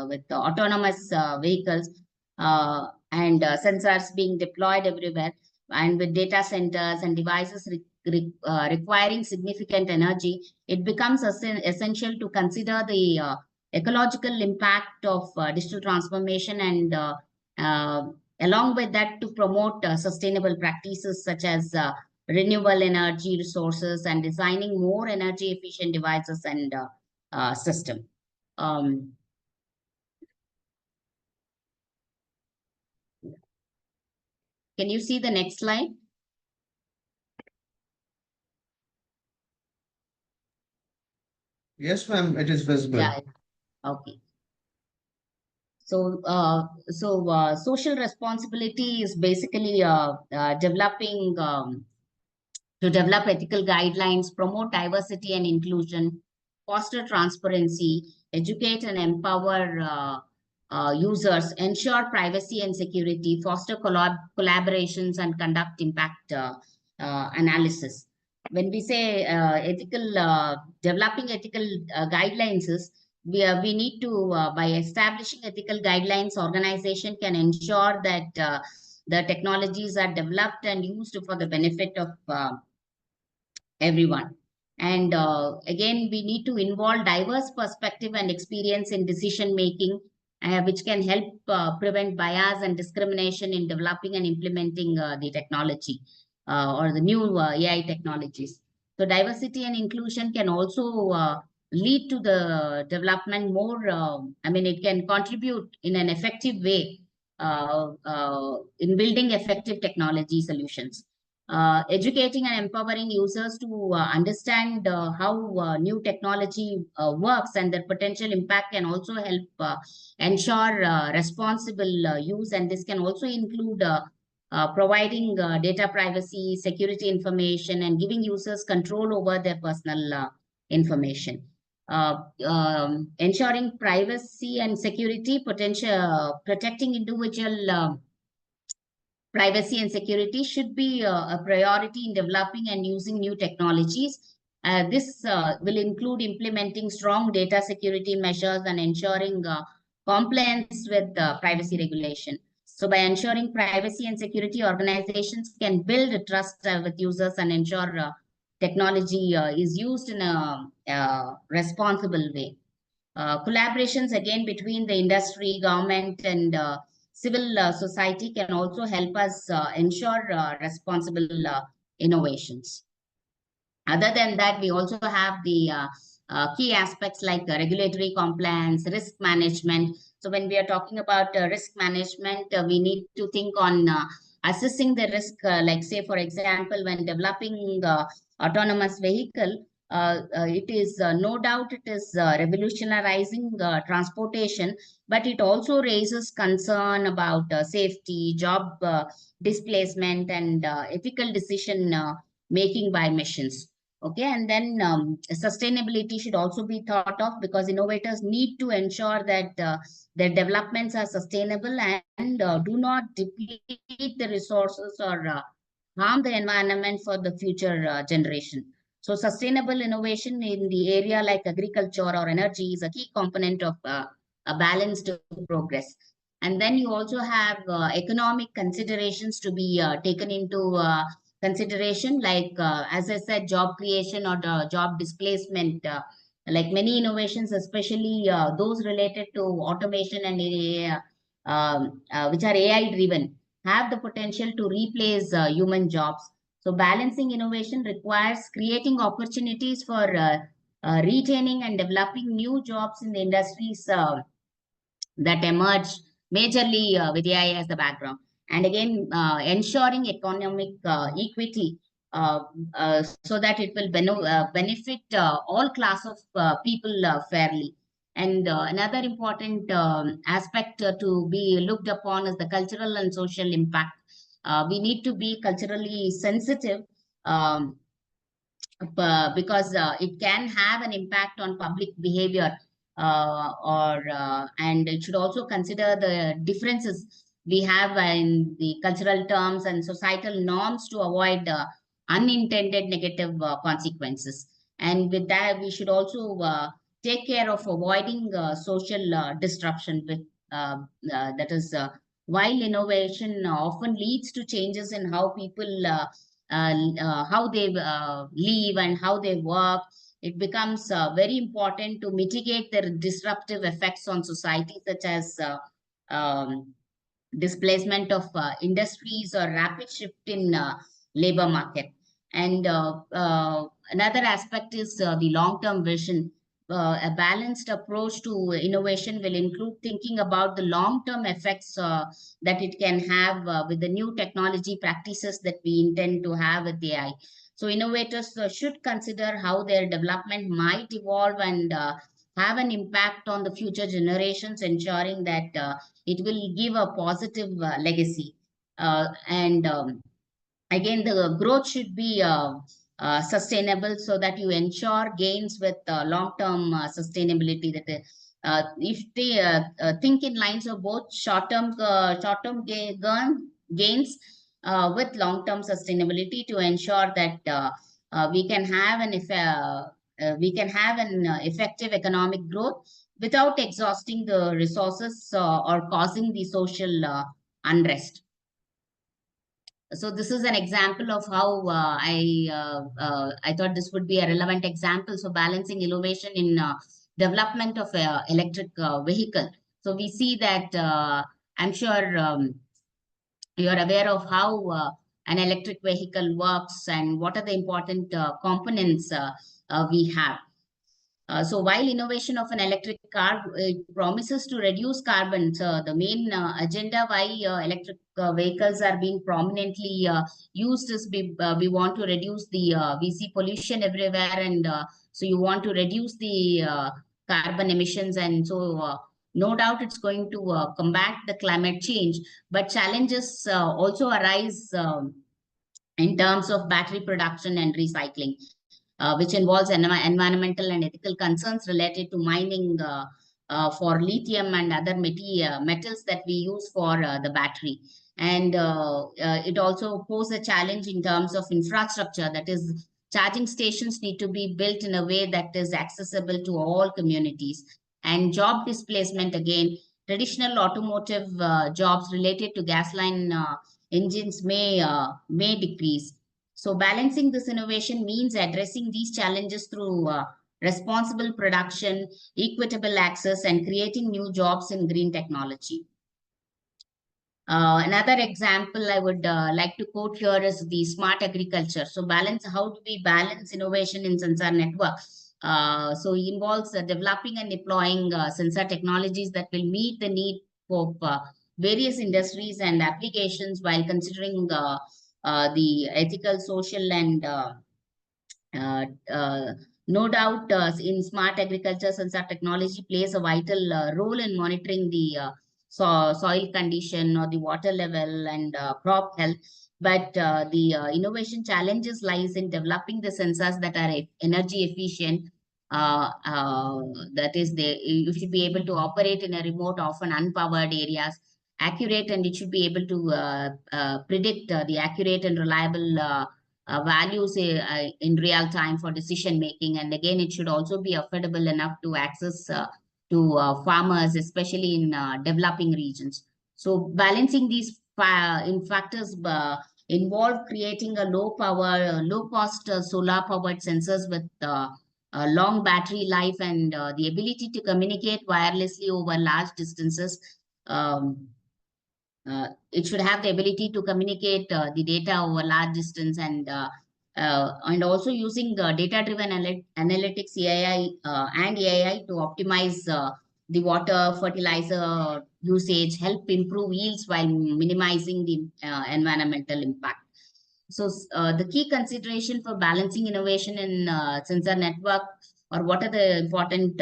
with the autonomous vehicles and sensors being deployed everywhere, and with data centers and devices requiring significant energy, it becomes essential to consider the ecological impact of digital transformation and along with that, to promote sustainable practices such as renewable energy resources and designing more energy efficient devices and system. Um, can you see the next slide? Yes, ma'am, it is visible. Yeah. Okay. So, social responsibility is basically developing to develop ethical guidelines, promote diversity and inclusion, foster transparency, educate and empower users, ensure privacy and security, foster collaborations, and conduct impact analysis. When we say developing ethical guidelines is, we need to, by establishing ethical guidelines, organization can ensure that the technologies are developed and used for the benefit of everyone. And again, we need to involve diverse perspective and experience in decision making, which can help prevent bias and discrimination in developing and implementing the technology or the new AI technologies. So diversity and inclusion can also lead to the development more, it can contribute in an effective way in building effective technology solutions. Educating and empowering users to understand how new technology works and their potential impact can also help ensure responsible use. And this can also include providing data privacy, security information, and giving users control over their personal information. Ensuring privacy and security, protecting individual privacy and security should be a priority in developing and using new technologies. This will include implementing strong data security measures and ensuring compliance with privacy regulation. So by ensuring privacy and security, organizations can build trust with users and ensure technology is used in a responsible way. Collaborations again between the industry, government, and civil society can also help us ensure responsible innovations. Other than that, we also have the key aspects like regulatory compliance, risk management. So when we are talking about risk management, we need to think on assessing the risk, like say, for example, when developing autonomous vehicle, it is no doubt it is revolutionizing transportation, but it also raises concern about safety, job displacement, and ethical decision making by machines. Okay, and then sustainability should also be thought of, because innovators need to ensure that their developments are sustainable and do not deplete the resources or harm the environment for the future generation. So sustainable innovation in the area like agriculture or energy is a key component of a balanced progress. And then you also have economic considerations to be taken into consideration, like as I said, job creation or job displacement. Like many innovations, especially those related to automation and which are AI driven, have the potential to replace human jobs. So balancing innovation requires creating opportunities for retaining and developing new jobs in the industries that emerge majorly with AI as the background. And again, ensuring economic equity so that it will benefit all class of people fairly. And another important aspect to be looked upon is the cultural and social impact. We need to be culturally sensitive because it can have an impact on public behavior, and it should also consider the differences we have in the cultural terms and societal norms to avoid unintended negative consequences. And with that, we should also take care of avoiding social disruption with that is while innovation often leads to changes in how people how they live and how they work, it becomes very important to mitigate the disruptive effects on society, such as displacement of industries or rapid shift in labor market. And another aspect is the long-term vision. A balanced approach to innovation will include thinking about the long-term effects that it can have with the new technology practices that we intend to have with AI. So innovators should consider how their development might evolve and have an impact on the future generations, ensuring that it will give a positive legacy. And again, the growth should be sustainable so that you ensure gains with long-term sustainability. That if they think in lines of both short-term gains with long-term sustainability to ensure that we can have an effective economic growth without exhausting the resources or causing the social unrest. So this is an example of how I thought this would be a relevant example. So balancing innovation in development of electric vehicle. So we see that I'm sure you're aware of how an electric vehicle works and what are the important components we have. So while innovation of an electric car promises to reduce carbon, so the main agenda why electric vehicles are being prominently used is we want to reduce the we see pollution everywhere, and so you want to reduce the carbon emissions, and so no doubt it's going to combat the climate change. But challenges also arise in terms of battery production and recycling. Which involves environmental and ethical concerns related to mining for lithium and other metals that we use for the battery. And it also poses a challenge in terms of infrastructure. That is, charging stations need to be built in a way that is accessible to all communities. And job displacement, again, traditional automotive jobs related to gasoline engines may decrease. So balancing this innovation means addressing these challenges through responsible production, equitable access, and creating new jobs in green technology. Another example I would like to quote here is the smart agriculture. So how do we balance innovation in sensor network? So it involves developing and deploying sensor technologies that will meet the need of various industries and applications while considering the ethical, social, and no doubt in smart agriculture, sensor technology plays a vital role in monitoring the soil condition or the water level and crop health. But the innovation challenges lies in developing the sensors that are energy efficient. That is, you should be able to operate in a remote, often unpowered areas, accurate, and it should be able to predict the accurate and reliable values in real time for decision making. And again, it should also be affordable enough to access to farmers, especially in developing regions. So balancing these factors involve creating a low cost solar powered sensors with long battery life and the ability to communicate wirelessly over large distances. It should have the ability to communicate the data over large distance, and also using data-driven analytics, AI and AI to optimize the water, fertilizer usage, help improve yields while minimizing the environmental impact. So the key consideration for balancing innovation in sensor network, or what are the important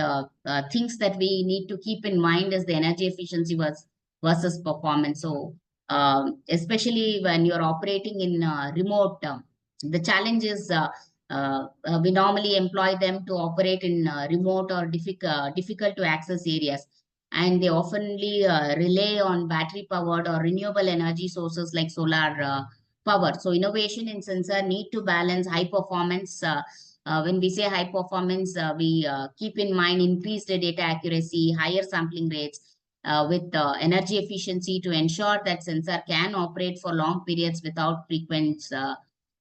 things that we need to keep in mind, is the energy efficiency versus performance. So especially when you're operating in remote, the challenge is we normally employ them to operate in remote or difficult to access areas, and they oftenly rely on battery powered or renewable energy sources like solar power. So innovation in sensor need to balance high performance. When we say high performance, we keep in mind increased data accuracy, higher sampling rates, with energy efficiency to ensure that sensor can operate for long periods without frequent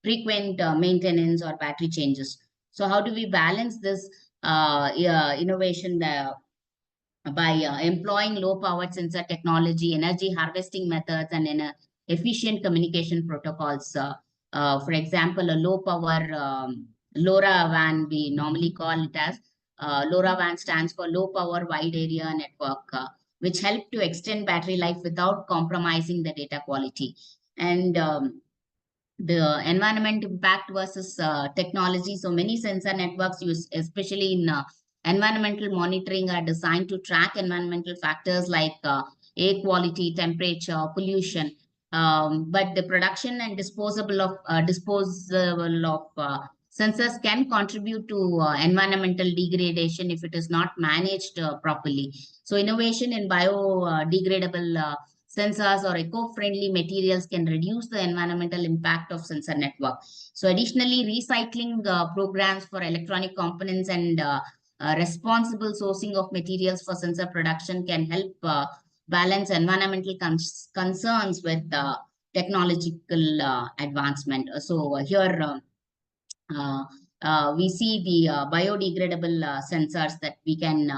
maintenance or battery changes. So how do we balance this innovation by employing low-powered sensor technology, energy harvesting methods, and efficient communication protocols. For example, a low-power LoRaWAN, we normally call it as LoRaWAN stands for Low Power Wide Area Network, which help to extend battery life without compromising the data quality. And the environment impact versus technology. So many sensor networks used, especially in environmental monitoring, are designed to track environmental factors like air quality, temperature, pollution. But the production and disposal of sensors can contribute to environmental degradation if it is not managed properly. So innovation in biodegradable sensors or eco-friendly materials can reduce the environmental impact of sensor network. So additionally, recycling programs for electronic components and responsible sourcing of materials for sensor production can help balance environmental concerns with technological advancement. So here we see the biodegradable sensors that we can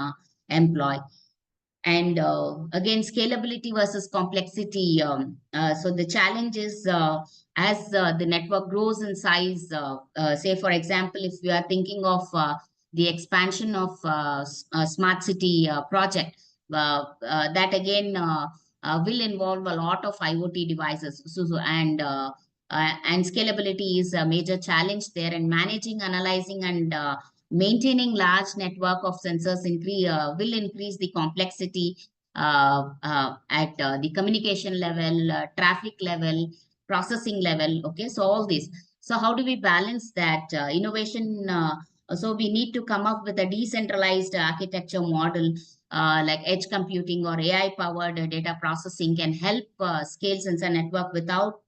employ. And again, scalability versus complexity. So the challenge is as the network grows in size, say, for example, if we are thinking of the expansion of a smart city project, that again will involve a lot of IoT devices. And scalability is a major challenge there, and managing, analyzing, and maintaining large network of sensors will increase the complexity at the communication level, traffic level, processing level. Okay, so all this. So how do we balance that innovation? So we need to come up with a decentralized architecture model like edge computing or AI-powered data processing can help scale sensor network without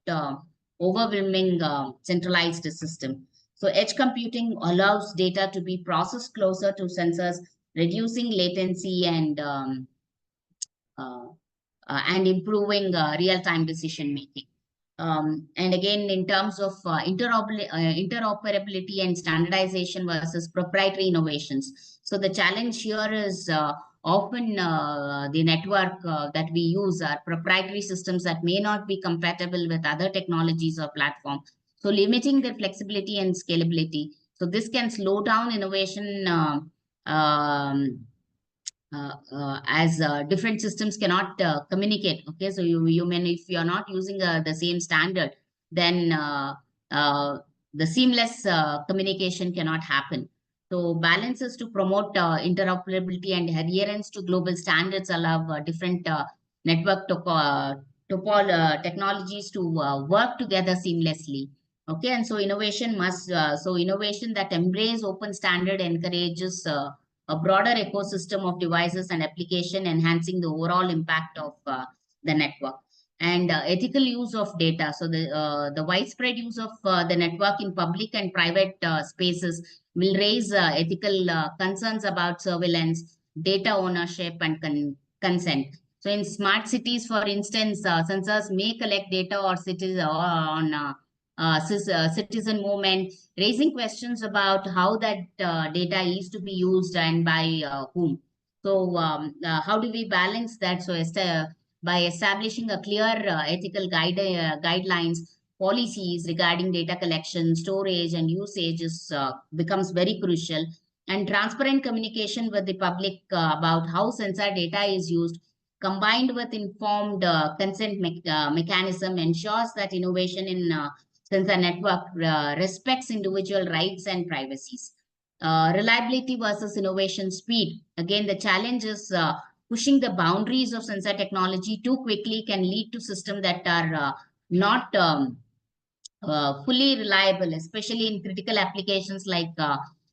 overwhelming centralized system. So edge computing allows data to be processed closer to sensors, reducing latency and improving real-time decision making. And again, in terms of interoperability and standardization versus proprietary innovations. So the challenge here is often the network that we use are proprietary systems that may not be compatible with other technologies or platforms. So limiting their flexibility and scalability. So this can slow down innovation as different systems cannot communicate. Okay, so you mean if you are not using the same standard, then the seamless communication cannot happen. So balances to promote interoperability and adherence to global standards allow different network technologies to work together seamlessly. Okay, and so innovation that embrace open standard encourages a broader ecosystem of devices and application, enhancing the overall impact of the network. And ethical use of data. So the widespread use of the network in public and private spaces will raise ethical concerns about surveillance, data ownership, and consent. So in smart cities, for instance, sensors may collect data or citizen movement, raising questions about how that data is to be used and by whom. So how do we balance that? So by establishing a clear ethical guidelines, policies regarding data collection, storage, and usage becomes very crucial. And transparent communication with the public about how sensor data is used, combined with informed consent mechanism, ensures that innovation in sensor network respects individual rights and privacies. Reliability versus innovation speed. Again, the challenge is pushing the boundaries of sensor technology too quickly can lead to systems that are not fully reliable, especially in critical applications like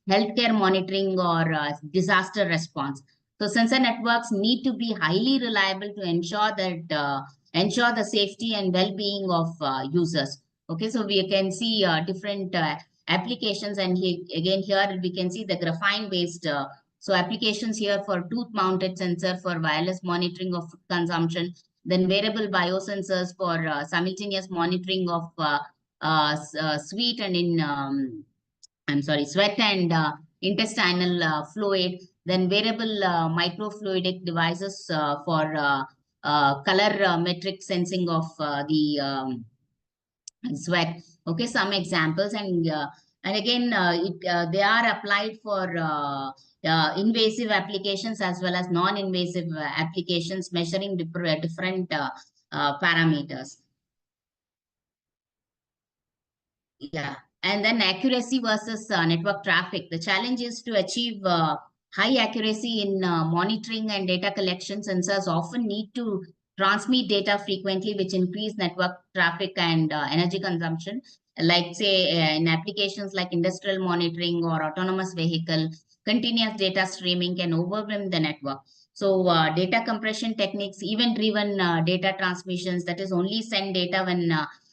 healthcare monitoring or disaster response. So sensor networks need to be highly reliable to ensure the safety and well-being of users. Okay, so we can see different applications, and here we can see the graphene-based. So applications here for tooth-mounted sensor for wireless monitoring of consumption, then wearable biosensors for simultaneous monitoring of sweat and sweat and intestinal fluid, then wearable microfluidic devices for color metric sensing of the sweat. Okay, some examples, and again, they are applied for invasive applications as well as non-invasive applications, measuring different parameters. Yeah, and then accuracy versus network traffic. The challenge is to achieve high accuracy in monitoring and data collection. Sensors often need to transmit data frequently, which increase network traffic and energy consumption. Like say in applications like industrial monitoring or autonomous vehicle, continuous data streaming can overwhelm the network. So data compression techniques, event-driven data transmissions, that is only send data when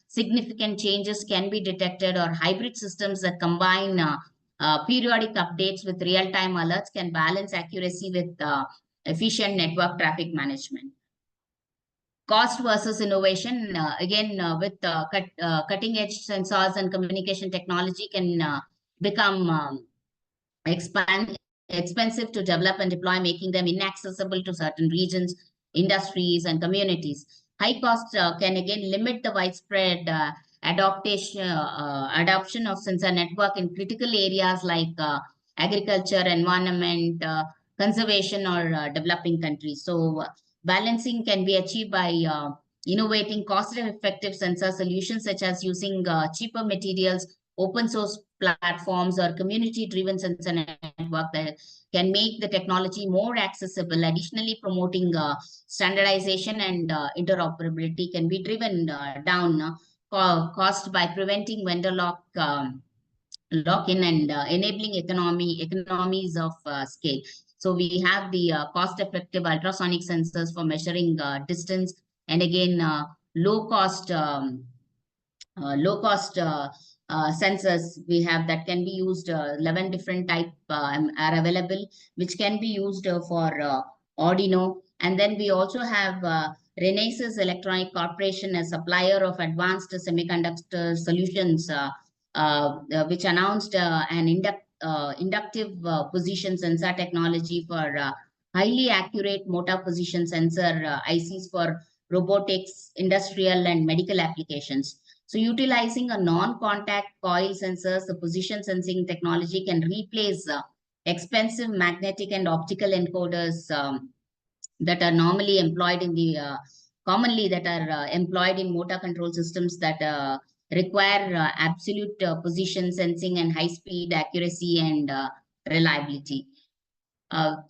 significant changes can be detected, or hybrid systems that combine periodic updates with real-time alerts can balance accuracy with efficient network traffic management. Cost versus innovation, again, with cutting-edge sensors and communication technology can become expensive to develop and deploy, making them inaccessible to certain regions, industries, and communities. High cost can again limit the widespread adoption of sensor network in critical areas like agriculture, environment, conservation, or developing countries. So balancing can be achieved by innovating cost-effective sensor solutions, such as using cheaper materials, open source platforms, or community-driven sensor network that can make the technology more accessible. Additionally, promoting standardization and interoperability can be driven down cost by preventing vendor lock-in and enabling economies of scale. So we have the cost-effective ultrasonic sensors for measuring distance, and again, low-cost sensors we have that can be used. 11 different type are available, which can be used for Arduino. And then we also have Renesas Electronic Corporation, a supplier of advanced semiconductor solutions, which announced an inductive position sensor technology for highly accurate motor position sensor ICs for robotics, industrial, and medical applications. So utilizing a non-contact coil sensors, the position sensing technology can replace expensive magnetic and optical encoders that are normally employed in the employed in motor control systems that require absolute position sensing and high speed accuracy and reliability. The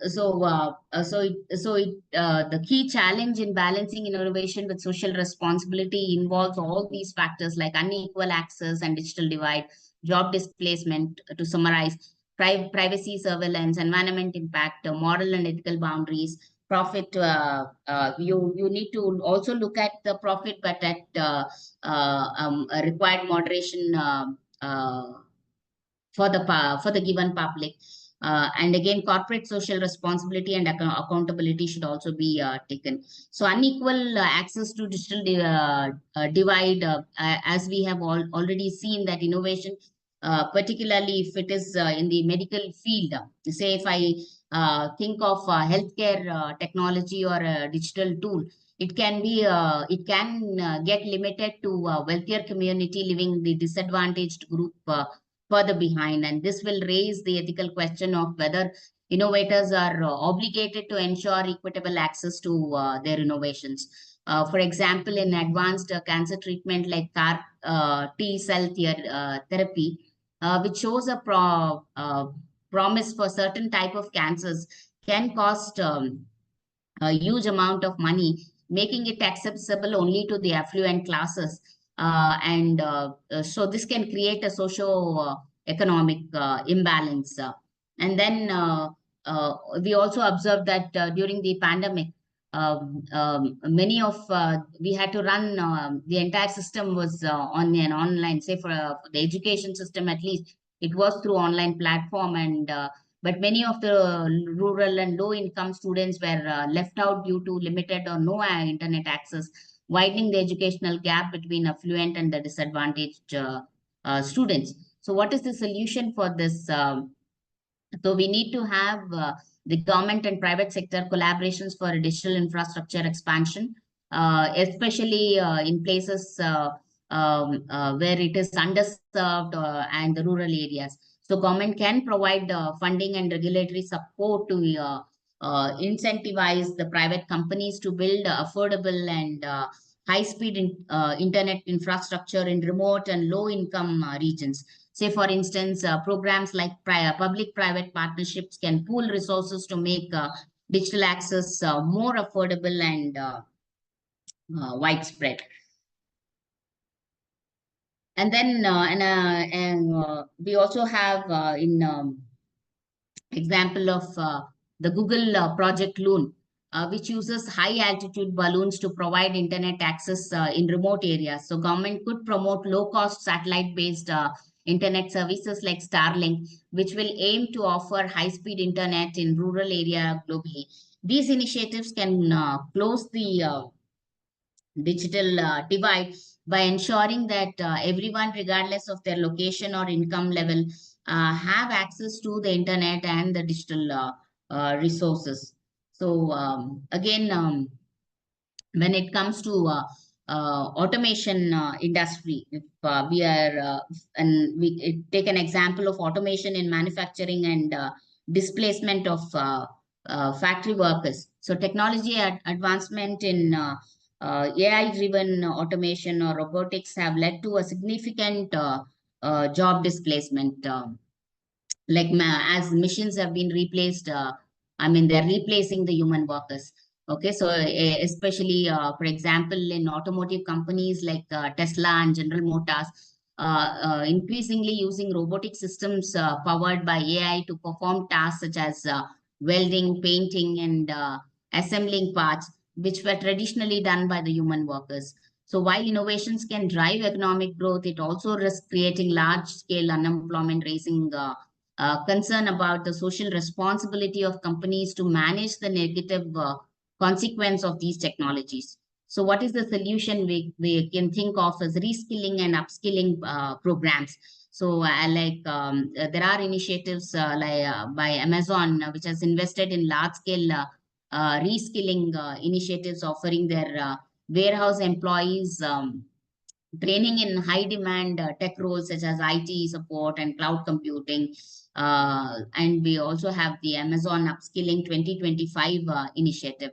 key challenge in balancing innovation with social responsibility involves all these factors like unequal access and digital divide, job displacement, to summarize, privacy, surveillance, environment impact, moral and ethical boundaries, profit. You need to also look at the profit, but at a required moderation for the given public. And again, corporate social responsibility and accountability should also be taken. So unequal access to digital divide, as we have already seen that innovation, particularly if it is in the medical field. Say if I think of healthcare technology or a digital tool, it can get limited to wealthier community, leaving the disadvantaged group further behind. And this will raise the ethical question of whether innovators are obligated to ensure equitable access to their innovations. For example, in advanced cancer treatment like CAR T-cell therapy, which shows a promise for certain type of cancers, can cost a huge amount of money, making it accessible only to the affluent classes. So this can create a socio-economic imbalance. And then we also observed that during the pandemic, many of we had to run the entire system was on an online. Say for the education system, at least it was through online platform, and but many of the rural and low-income students were left out due to limited or no internet access, widening the educational gap between affluent and the disadvantaged students. So what is the solution for this So we need to have the government and private sector collaborations for digital infrastructure expansion, especially in places where it is underserved and the rural areas. So government can provide funding and regulatory support to incentivize the private companies to build affordable and high-speed internet infrastructure in remote and low-income regions. Say, for instance, programs like public-private partnerships can pool resources to make digital access more affordable and widespread. And then, we also have in example of the Google Project Loon, which uses high altitude balloons to provide internet access in remote areas. So government could promote low cost satellite based internet services like Starlink, which will aim to offer high speed internet in rural area globally. These initiatives can close the digital divide by ensuring that everyone, regardless of their location or income level, have access to the internet and the digital resources. So again, when it comes to automation industry, if we are and we take an example of automation in manufacturing and displacement of factory workers. So technology advancement in AI-driven automation or robotics have led to a significant job displacement. As machines have been replaced, they're replacing the human workers. Okay, so especially, for example, in automotive companies like Tesla and General Motors, increasingly using robotic systems powered by AI to perform tasks such as welding, painting, and assembling parts, which were traditionally done by the human workers. So while innovations can drive economic growth, it also risks creating large-scale unemployment, raising concern about the social responsibility of companies to manage the negative consequence of these technologies. So what is the solution we can think of as reskilling and upskilling programs? So there are initiatives by Amazon, which has invested in large-scale reskilling initiatives, offering their warehouse employees training in high demand tech roles such as IT support and cloud computing. And we also have the Amazon Upskilling 2025 initiative.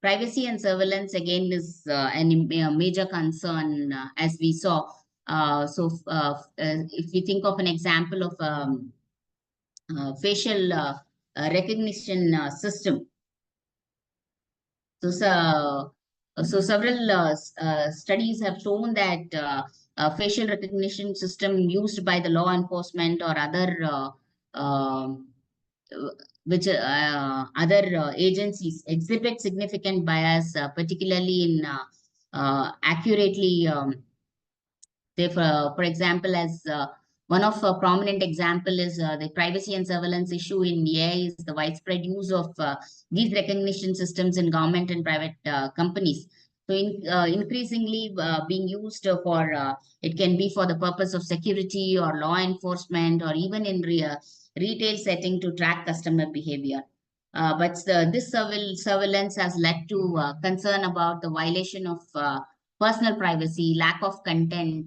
Privacy and surveillance again is a major concern as we saw. If we think of an example of facial recognition system, so several studies have shown that facial recognition system used by the law enforcement or other agencies exhibit significant bias, particularly in accurately. For example, as one of a prominent example is the privacy and surveillance issue in AI is the widespread use of these recognition systems in government and private companies. So increasingly being used for, it can be for the purpose of security or law enforcement or even in retail setting to track customer behavior. But this surveillance has led to concern about the violation of personal privacy, lack of content,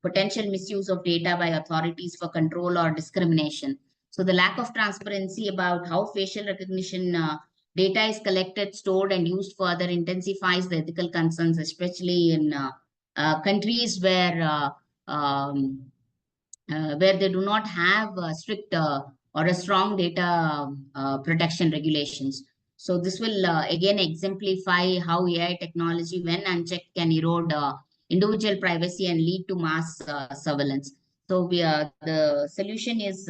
potential misuse of data by authorities for control or discrimination. So the lack of transparency about how facial recognition data is collected, stored, and used further intensifies the ethical concerns, especially in countries where they do not have strict or a strong data protection regulations. So this will again exemplify how AI technology, when unchecked, can erode individual privacy and lead to mass surveillance. So the solution is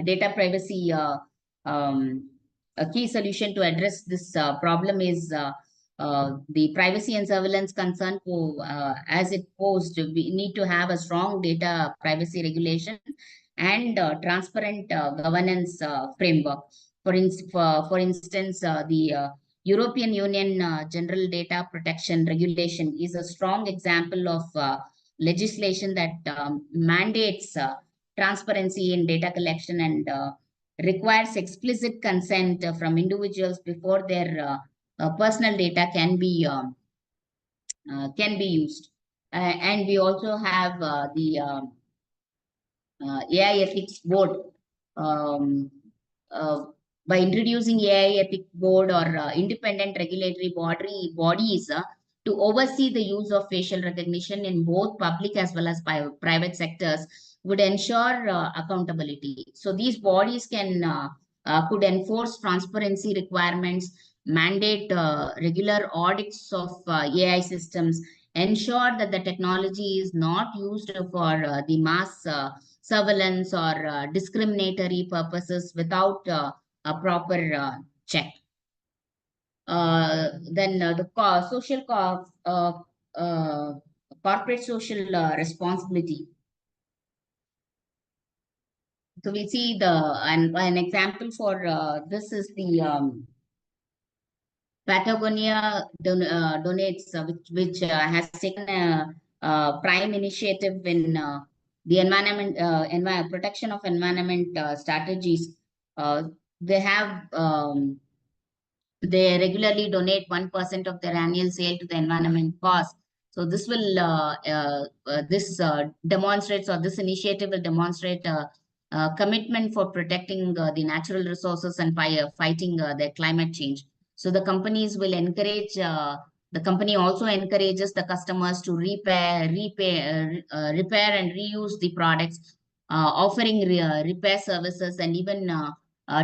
data privacy. A key solution to address this problem is the privacy and surveillance concern. As it posed, we need to have a strong data privacy regulation and transparent governance framework. For instance, the European Union General Data Protection Regulation is a strong example of legislation that mandates transparency in data collection and requires explicit consent from individuals before their personal data can be used. And we also have the AI ethics board. By introducing AI ethics board or independent regulatory bodies to oversee the use of facial recognition in both public as well as private sectors would ensure accountability. So these bodies could enforce transparency requirements, mandate regular audits of AI systems, ensure that the technology is not used for the mass surveillance or discriminatory purposes without a proper check. Then the social corporate social responsibility. So we see an example for this is the Patagonia donates, which has taken a prime initiative in the environment, protection of environment strategies. They have they regularly donate 1% of their annual sale to the environment cause. So this will demonstrates, or this initiative will demonstrate commitment for protecting the natural resources and fighting the climate change. So the companies will encourage. The company also encourages the customers to repair and reuse the products, offering repair services, and even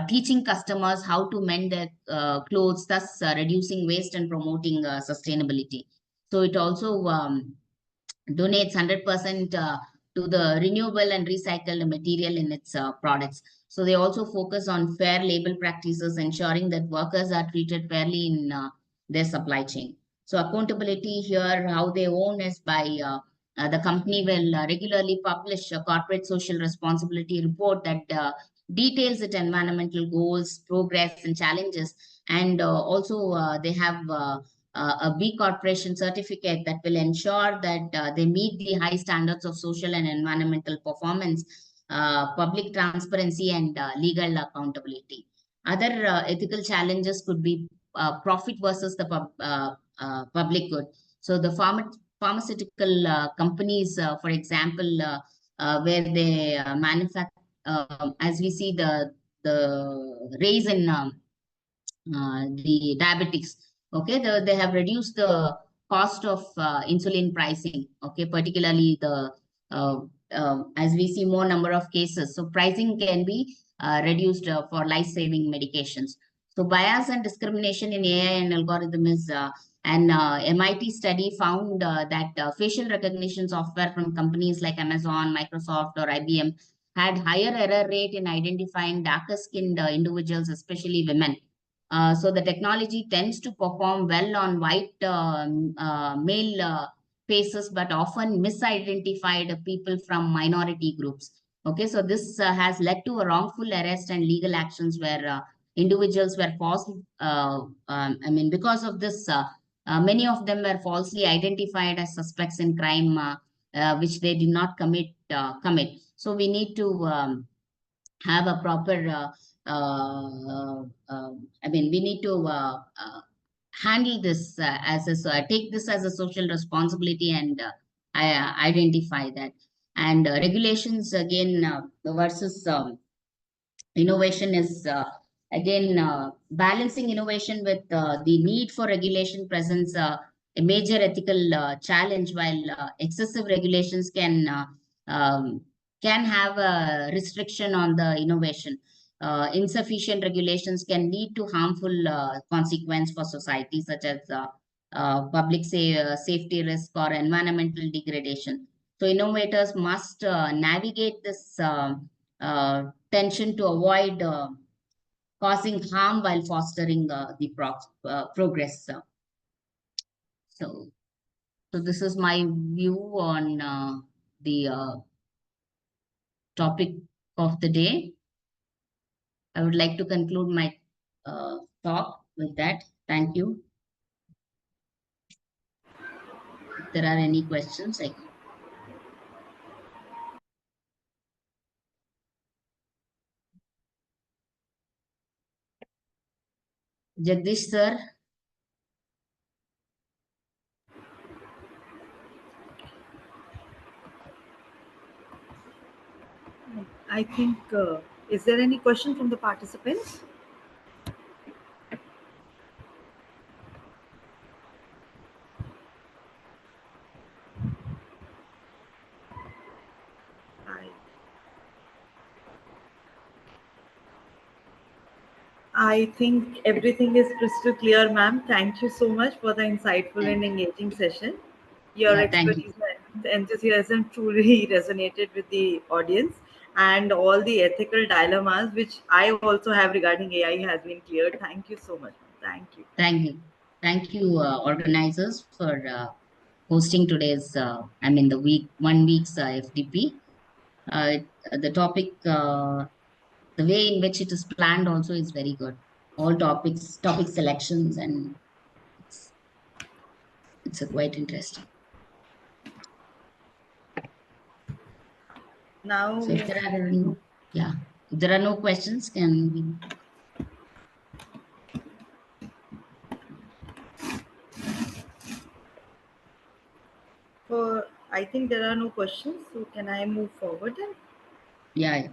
teaching customers how to mend their clothes, thus reducing waste and promoting sustainability. So it also donates 100% to the renewable and recycled material in its products. So they also focus on fair labor practices, ensuring that workers are treated fairly in their supply chain. So accountability here, how they own is by the company will regularly publish a corporate social responsibility report that details its environmental goals, progress, and challenges. And also they have a B Corporation certificate that will ensure that they meet the high standards of social and environmental performance, public transparency, and legal accountability. Other ethical challenges could be profit versus the public good. So the pharmaceutical companies, for example, where they manufacture, as we see the rise in the diabetics. Okay, they have reduced the cost of insulin pricing. Okay, particularly the as we see more number of cases, so pricing can be reduced for life-saving medications. So bias and discrimination in AI and algorithm is an MIT study found that facial recognition software from companies like Amazon, Microsoft, or IBM had higher error rate in identifying darker skinned individuals, especially women. So the technology tends to perform well on white male faces, but often misidentified people from minority groups. Okay, so this has led to a wrongful arrest and legal actions where individuals were falsely, because of this, many of them were falsely identified as suspects in crime, which they did not commit. So we need to have a proper we need to handle this take this as a social responsibility and identify that. And regulations again versus innovation is again balancing innovation with the need for regulation presents a major ethical challenge, while excessive regulations can have a restriction on the innovation. Insufficient regulations can lead to harmful consequence for society, such as public safety risk or environmental degradation. So innovators must navigate this tension to avoid causing harm while fostering the progress. So this is my view on the topic of the day. I would like to conclude my talk with that. Thank you. If there are any questions, Jagdish sir. I think, is there any question from the participants? I, I think everything is crystal clear, ma'am. Thank you so much for the insightful and engaging session. Your Yeah, thank you. expertise and enthusiasm truly resonated with the audience, and all the ethical dilemmas which I also have regarding AI has been cleared. Thank you so much. Thank you. Thank you. Thank you, organizers, for hosting today's, the week, 1 week's FDP. The topic, the way in which it is planned also is very good. All topic selections, and it's, it's a quite interesting. Now, So if there are no, yeah, if there are no questions, can we? I think there are no questions. So can I move forward then? Yeah.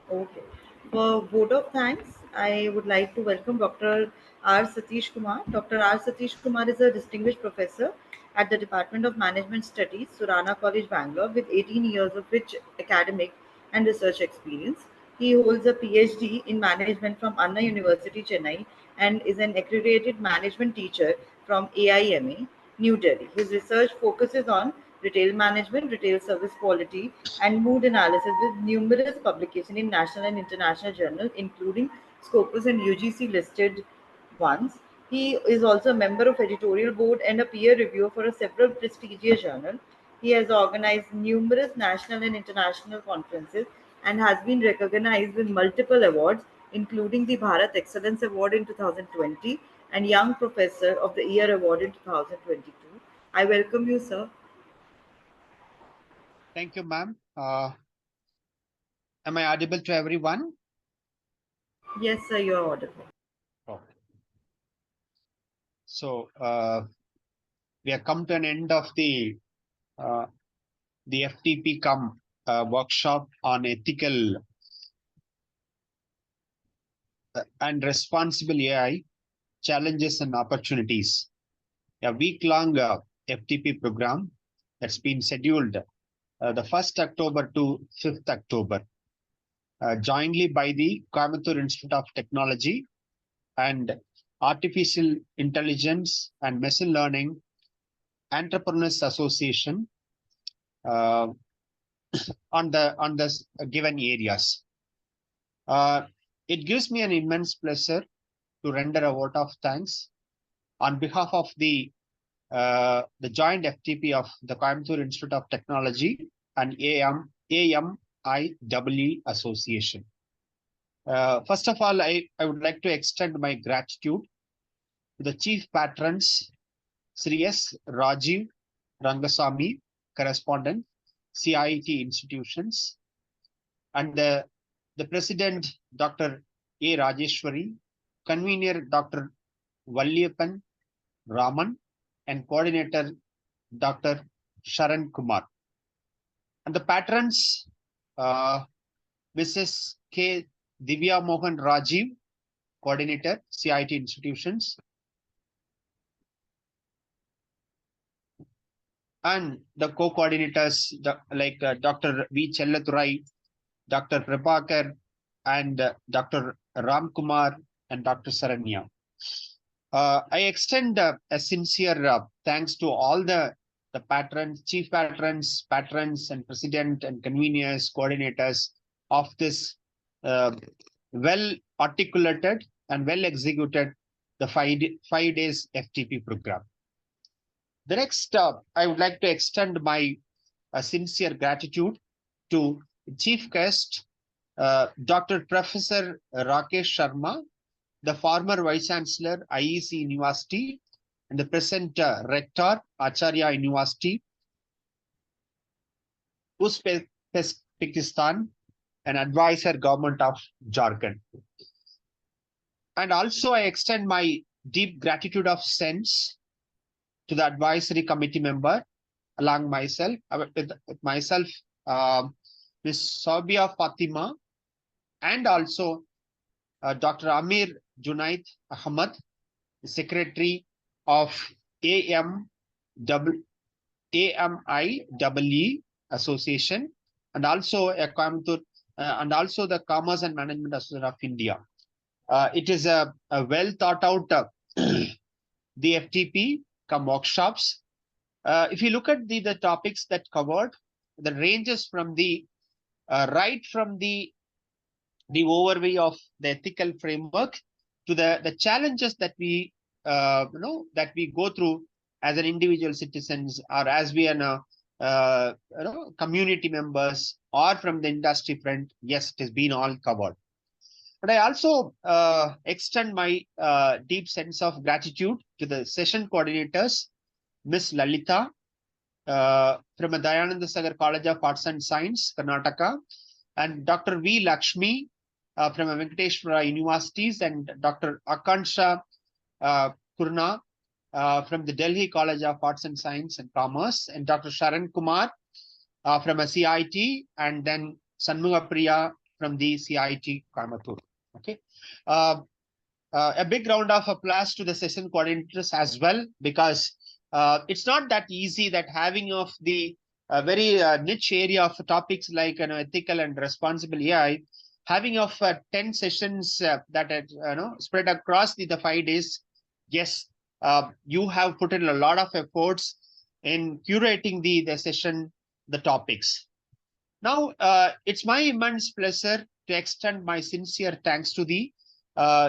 Okay. For vote of thanks, I would like to welcome Dr. R. Satish Kumar. Dr. R. Satish Kumar is a distinguished professor at the Department of Management Studies, Surana College, Bangalore, with 18 years of rich academic and research experience. He holds a PhD in management from Anna University, Chennai, and is an accredited management teacher from AIMA, New Delhi. His research focuses on retail management, retail service quality, and mood analysis with numerous publications in national and international journals, including Scopus and UGC listed ones. He is also a member of editorial board and a peer reviewer for several prestigious journals. He has organized numerous national and international conferences and has been recognized with multiple awards, including the Bharat Excellence Award in 2020 and Young Professor of the Year Award in 2022. I welcome you, sir. Thank you, ma'am. Am I audible to everyone? Yes, sir, you are audible. Okay. So we have come to an end of the FTP workshop on ethical and responsible AI challenges and opportunities. A week-long FTP program that's been scheduled the 1st October to 5th October, jointly by the Coimbatore Institute of Technology and Artificial Intelligence and Machine Learning Entrepreneurs Association on the given areas. It gives me an immense pleasure to render a vote of thanks on behalf of the joint FTP of the Coimbatore Institute of Technology and AMIEE Association. First of all, I would like to extend my gratitude to the chief patrons, Sri S. Rajiv Rangasamy, correspondent, CIT institutions, and the president, Dr. A. Rajeshwari, convener, Dr. Valliyappan Raman, and coordinator, Dr. Sharan Kumar. And the patrons, Mrs. K. Divya Mohan Rajiv, coordinator, CIT institutions, and the co-coordinators like Dr. V. Chellaturai, Dr. Prabhakar, and Dr. Ram Kumar and Dr. Saranya. I extend a sincere thanks to all the patrons, chief patrons, and president and conveners, coordinators of this well articulated and well executed the 5 days FTP program. The next, I would like to extend my sincere gratitude to chief guest, Dr. Professor Rakesh Sharma, the former Vice Chancellor, IEC University, and the present Rector, Acharya University, Uzbekistan, and advisor, Government of Jharkhand. And also I extend my deep gratitude of sense to the advisory committee member along myself, with myself, Ms. Sabia Fatima, and also Dr. Amir Junaid Ahmad, Secretary of AMIEE Association, and also a Coimbatore, and also the Commerce and Management Association of India. It is a well thought out the FTP come workshops. If you look at the topics that covered, the ranges from the right from the overview of the ethical framework to the challenges that we that we go through as an individual citizens, or as we are community members, or from the industry front. Yes, it has been all covered. But I also extend my deep sense of gratitude to the session coordinators, Ms. Lalita from Dayananda Sagar College of Arts and Science, Karnataka, and Dr. V. Lakshmi from Venkateshwara Universities, and Dr. Akansha Kurna from the Delhi College of Arts and Science and Commerce, and Dr. Sharan Kumar from a CIT, and then Sanmuga Priya from the CIT Coimbatore. Okay. A big round of applause to the session coordinators as well, because it's not that easy that having of the very niche area of topics like ethical and responsible AI, having of 10 sessions that spread across the 5 days. Yes, you have put in a lot of efforts in curating the session, the topics. Now, it's my immense pleasure to extend my sincere thanks to the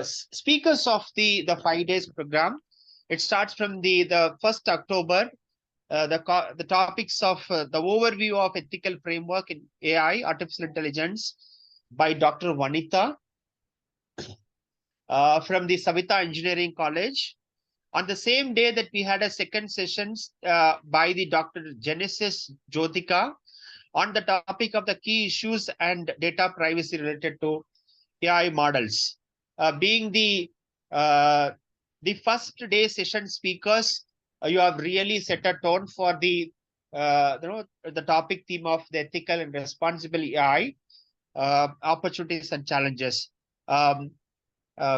speakers of the 5 days program. It starts from the 1st October, the topics of the overview of ethical framework in AI, artificial intelligence, by Dr. Vanitha from the Savita Engineering College. On the same day that we had a second sessions by the Dr. Genesis Jyotika on the topic of the key issues and data privacy related to AI models. Being the first day session speakers, you have really set a tone for the the topic theme of the ethical and responsible AI, opportunities and challenges.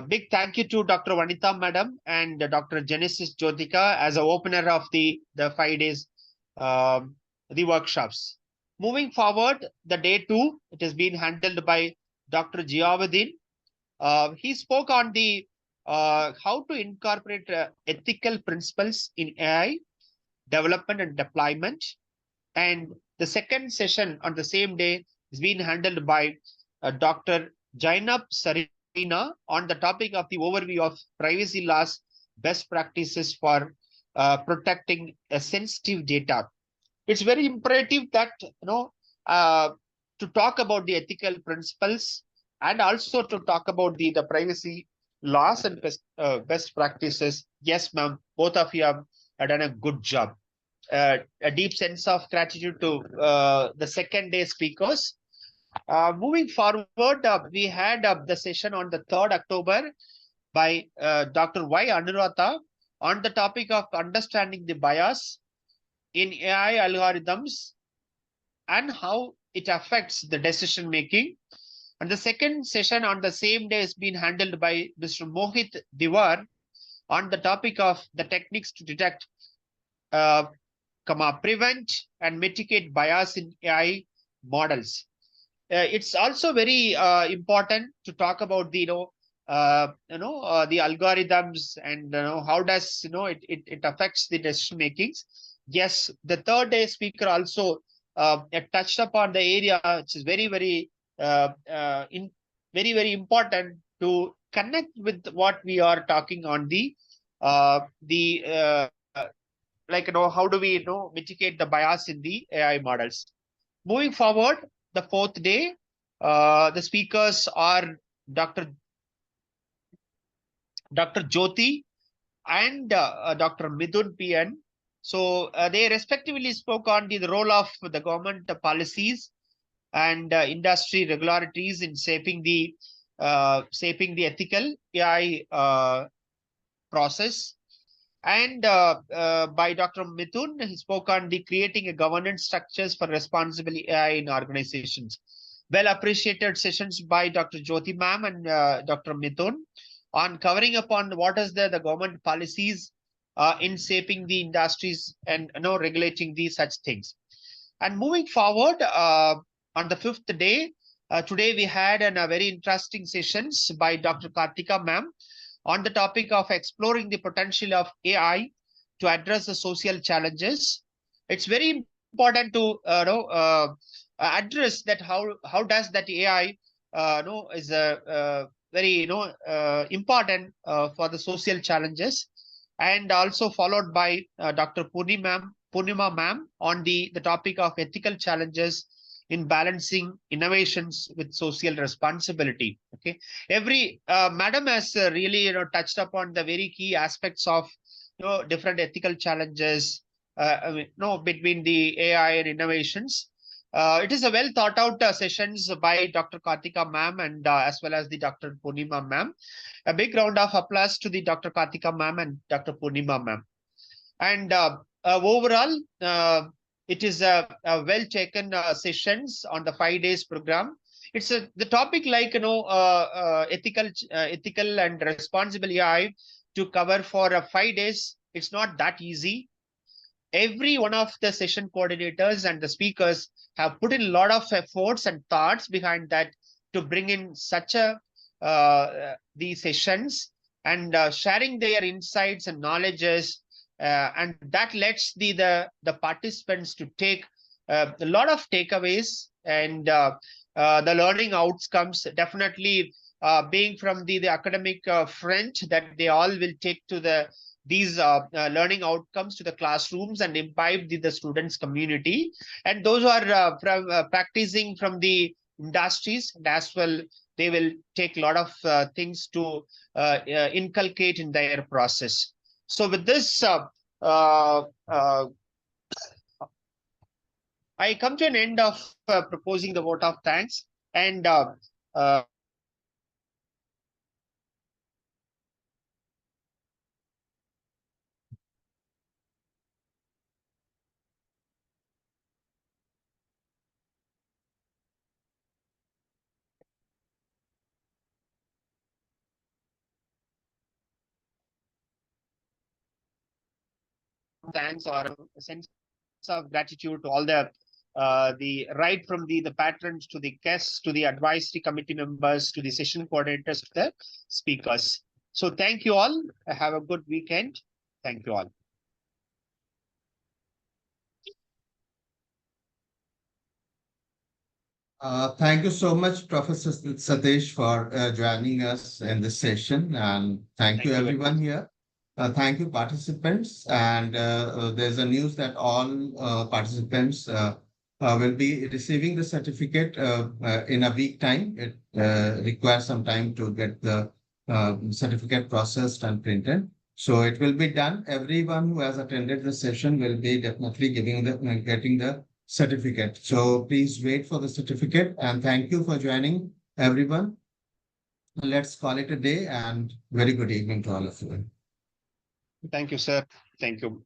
Big thank you to Dr. Vanitha Madam and Dr. Genesis Jyotika as a opener of the 5 days the workshops. Moving forward, the day 2, it has been handled by Dr. Jiavuddin. He spoke on the how to incorporate ethical principles in AI development and deployment. And the second session on the same day is being handled by Dr. Jainab Sarina on the topic of the overview of privacy laws, best practices for protecting sensitive data. It's very imperative that to talk about the ethical principles and also to talk about the privacy laws and best practices. Yes, ma'am, both of you have done a good job. A deep sense of gratitude to the second day speakers. Moving forward, we had the session on the 3rd October by Dr. Y. Anuratha on the topic of understanding the bias in AI algorithms and how it affects the decision making. And the second session on the same day has been handled by Mr. Mohit Diwar on the topic of the techniques to detect, prevent and mitigate bias in AI models. It's also very important to talk about the the algorithms and how does it affects the decision makings. Yes, the third day speaker also touched upon the area which is very very very important to connect with what we are talking on the how do we mitigate the bias in the AI models. Moving forward, the 4th day, the speakers are Dr. Jyoti and Dr. Midun PN. So they respectively spoke on the role of the government policies and industry regularities in shaping the shaping the ethical AI process. And by Dr. Mithun, he spoke on the creating a governance structures for responsible AI in organizations. Well appreciated sessions by Dr. Jyoti ma'am and Dr. Mithun on covering upon what is the government policies in shaping the industries and regulating these such things. And moving forward, on the 5th day, today we had a very interesting sessions by Dr. Kartika ma'am on the topic of exploring the potential of AI to address the social challenges. It's very important to address that how does that AI is a very important for the social challenges, and also followed by Dr. Purnima ma'am on the topic of ethical challenges in balancing innovations with social responsibility. Okay, every madam has really touched upon the very key aspects of different ethical challenges between the AI and innovations. It is a well thought out sessions by Dr. Kartika ma'am and as well as the Dr. Purnima ma'am. A big round of applause to the Dr. Kartika ma'am and Dr. Purnima ma'am. And overall, it is a well taken sessions on the 5 days program. It's the topic like ethical and responsible AI to cover for 5 days. It's not that easy. Every one of the session coordinators and the speakers have put in a lot of efforts and thoughts behind that to bring in such a these sessions and sharing their insights and knowledges, and that lets the participants to take a lot of takeaways and the learning outcomes definitely being from the academic front, that they all will take to these learning outcomes to the classrooms and imbibe the students community, and those who are practicing from the industries as well, they will take a lot of things to inculcate in their process. So with this I come to an end of proposing the vote of thanks, and thanks or a sense of gratitude to all the right from the patrons to the guests to the advisory committee members to the session coordinators to the speakers. So thank you all. Have a good weekend. Thank you all. Thank you so much, Professor Satish, for joining us in this session, and thank you everyone here. Thank you, participants. And there's a news that all participants will be receiving the certificate in a week time. It requires some time to get the certificate processed and printed. So it will be done. Everyone who has attended the session will be definitely getting the certificate. So please wait for the certificate, and thank you for joining, everyone. Let's call it a day, and very good evening to all of you. Thank you, sir. Thank you.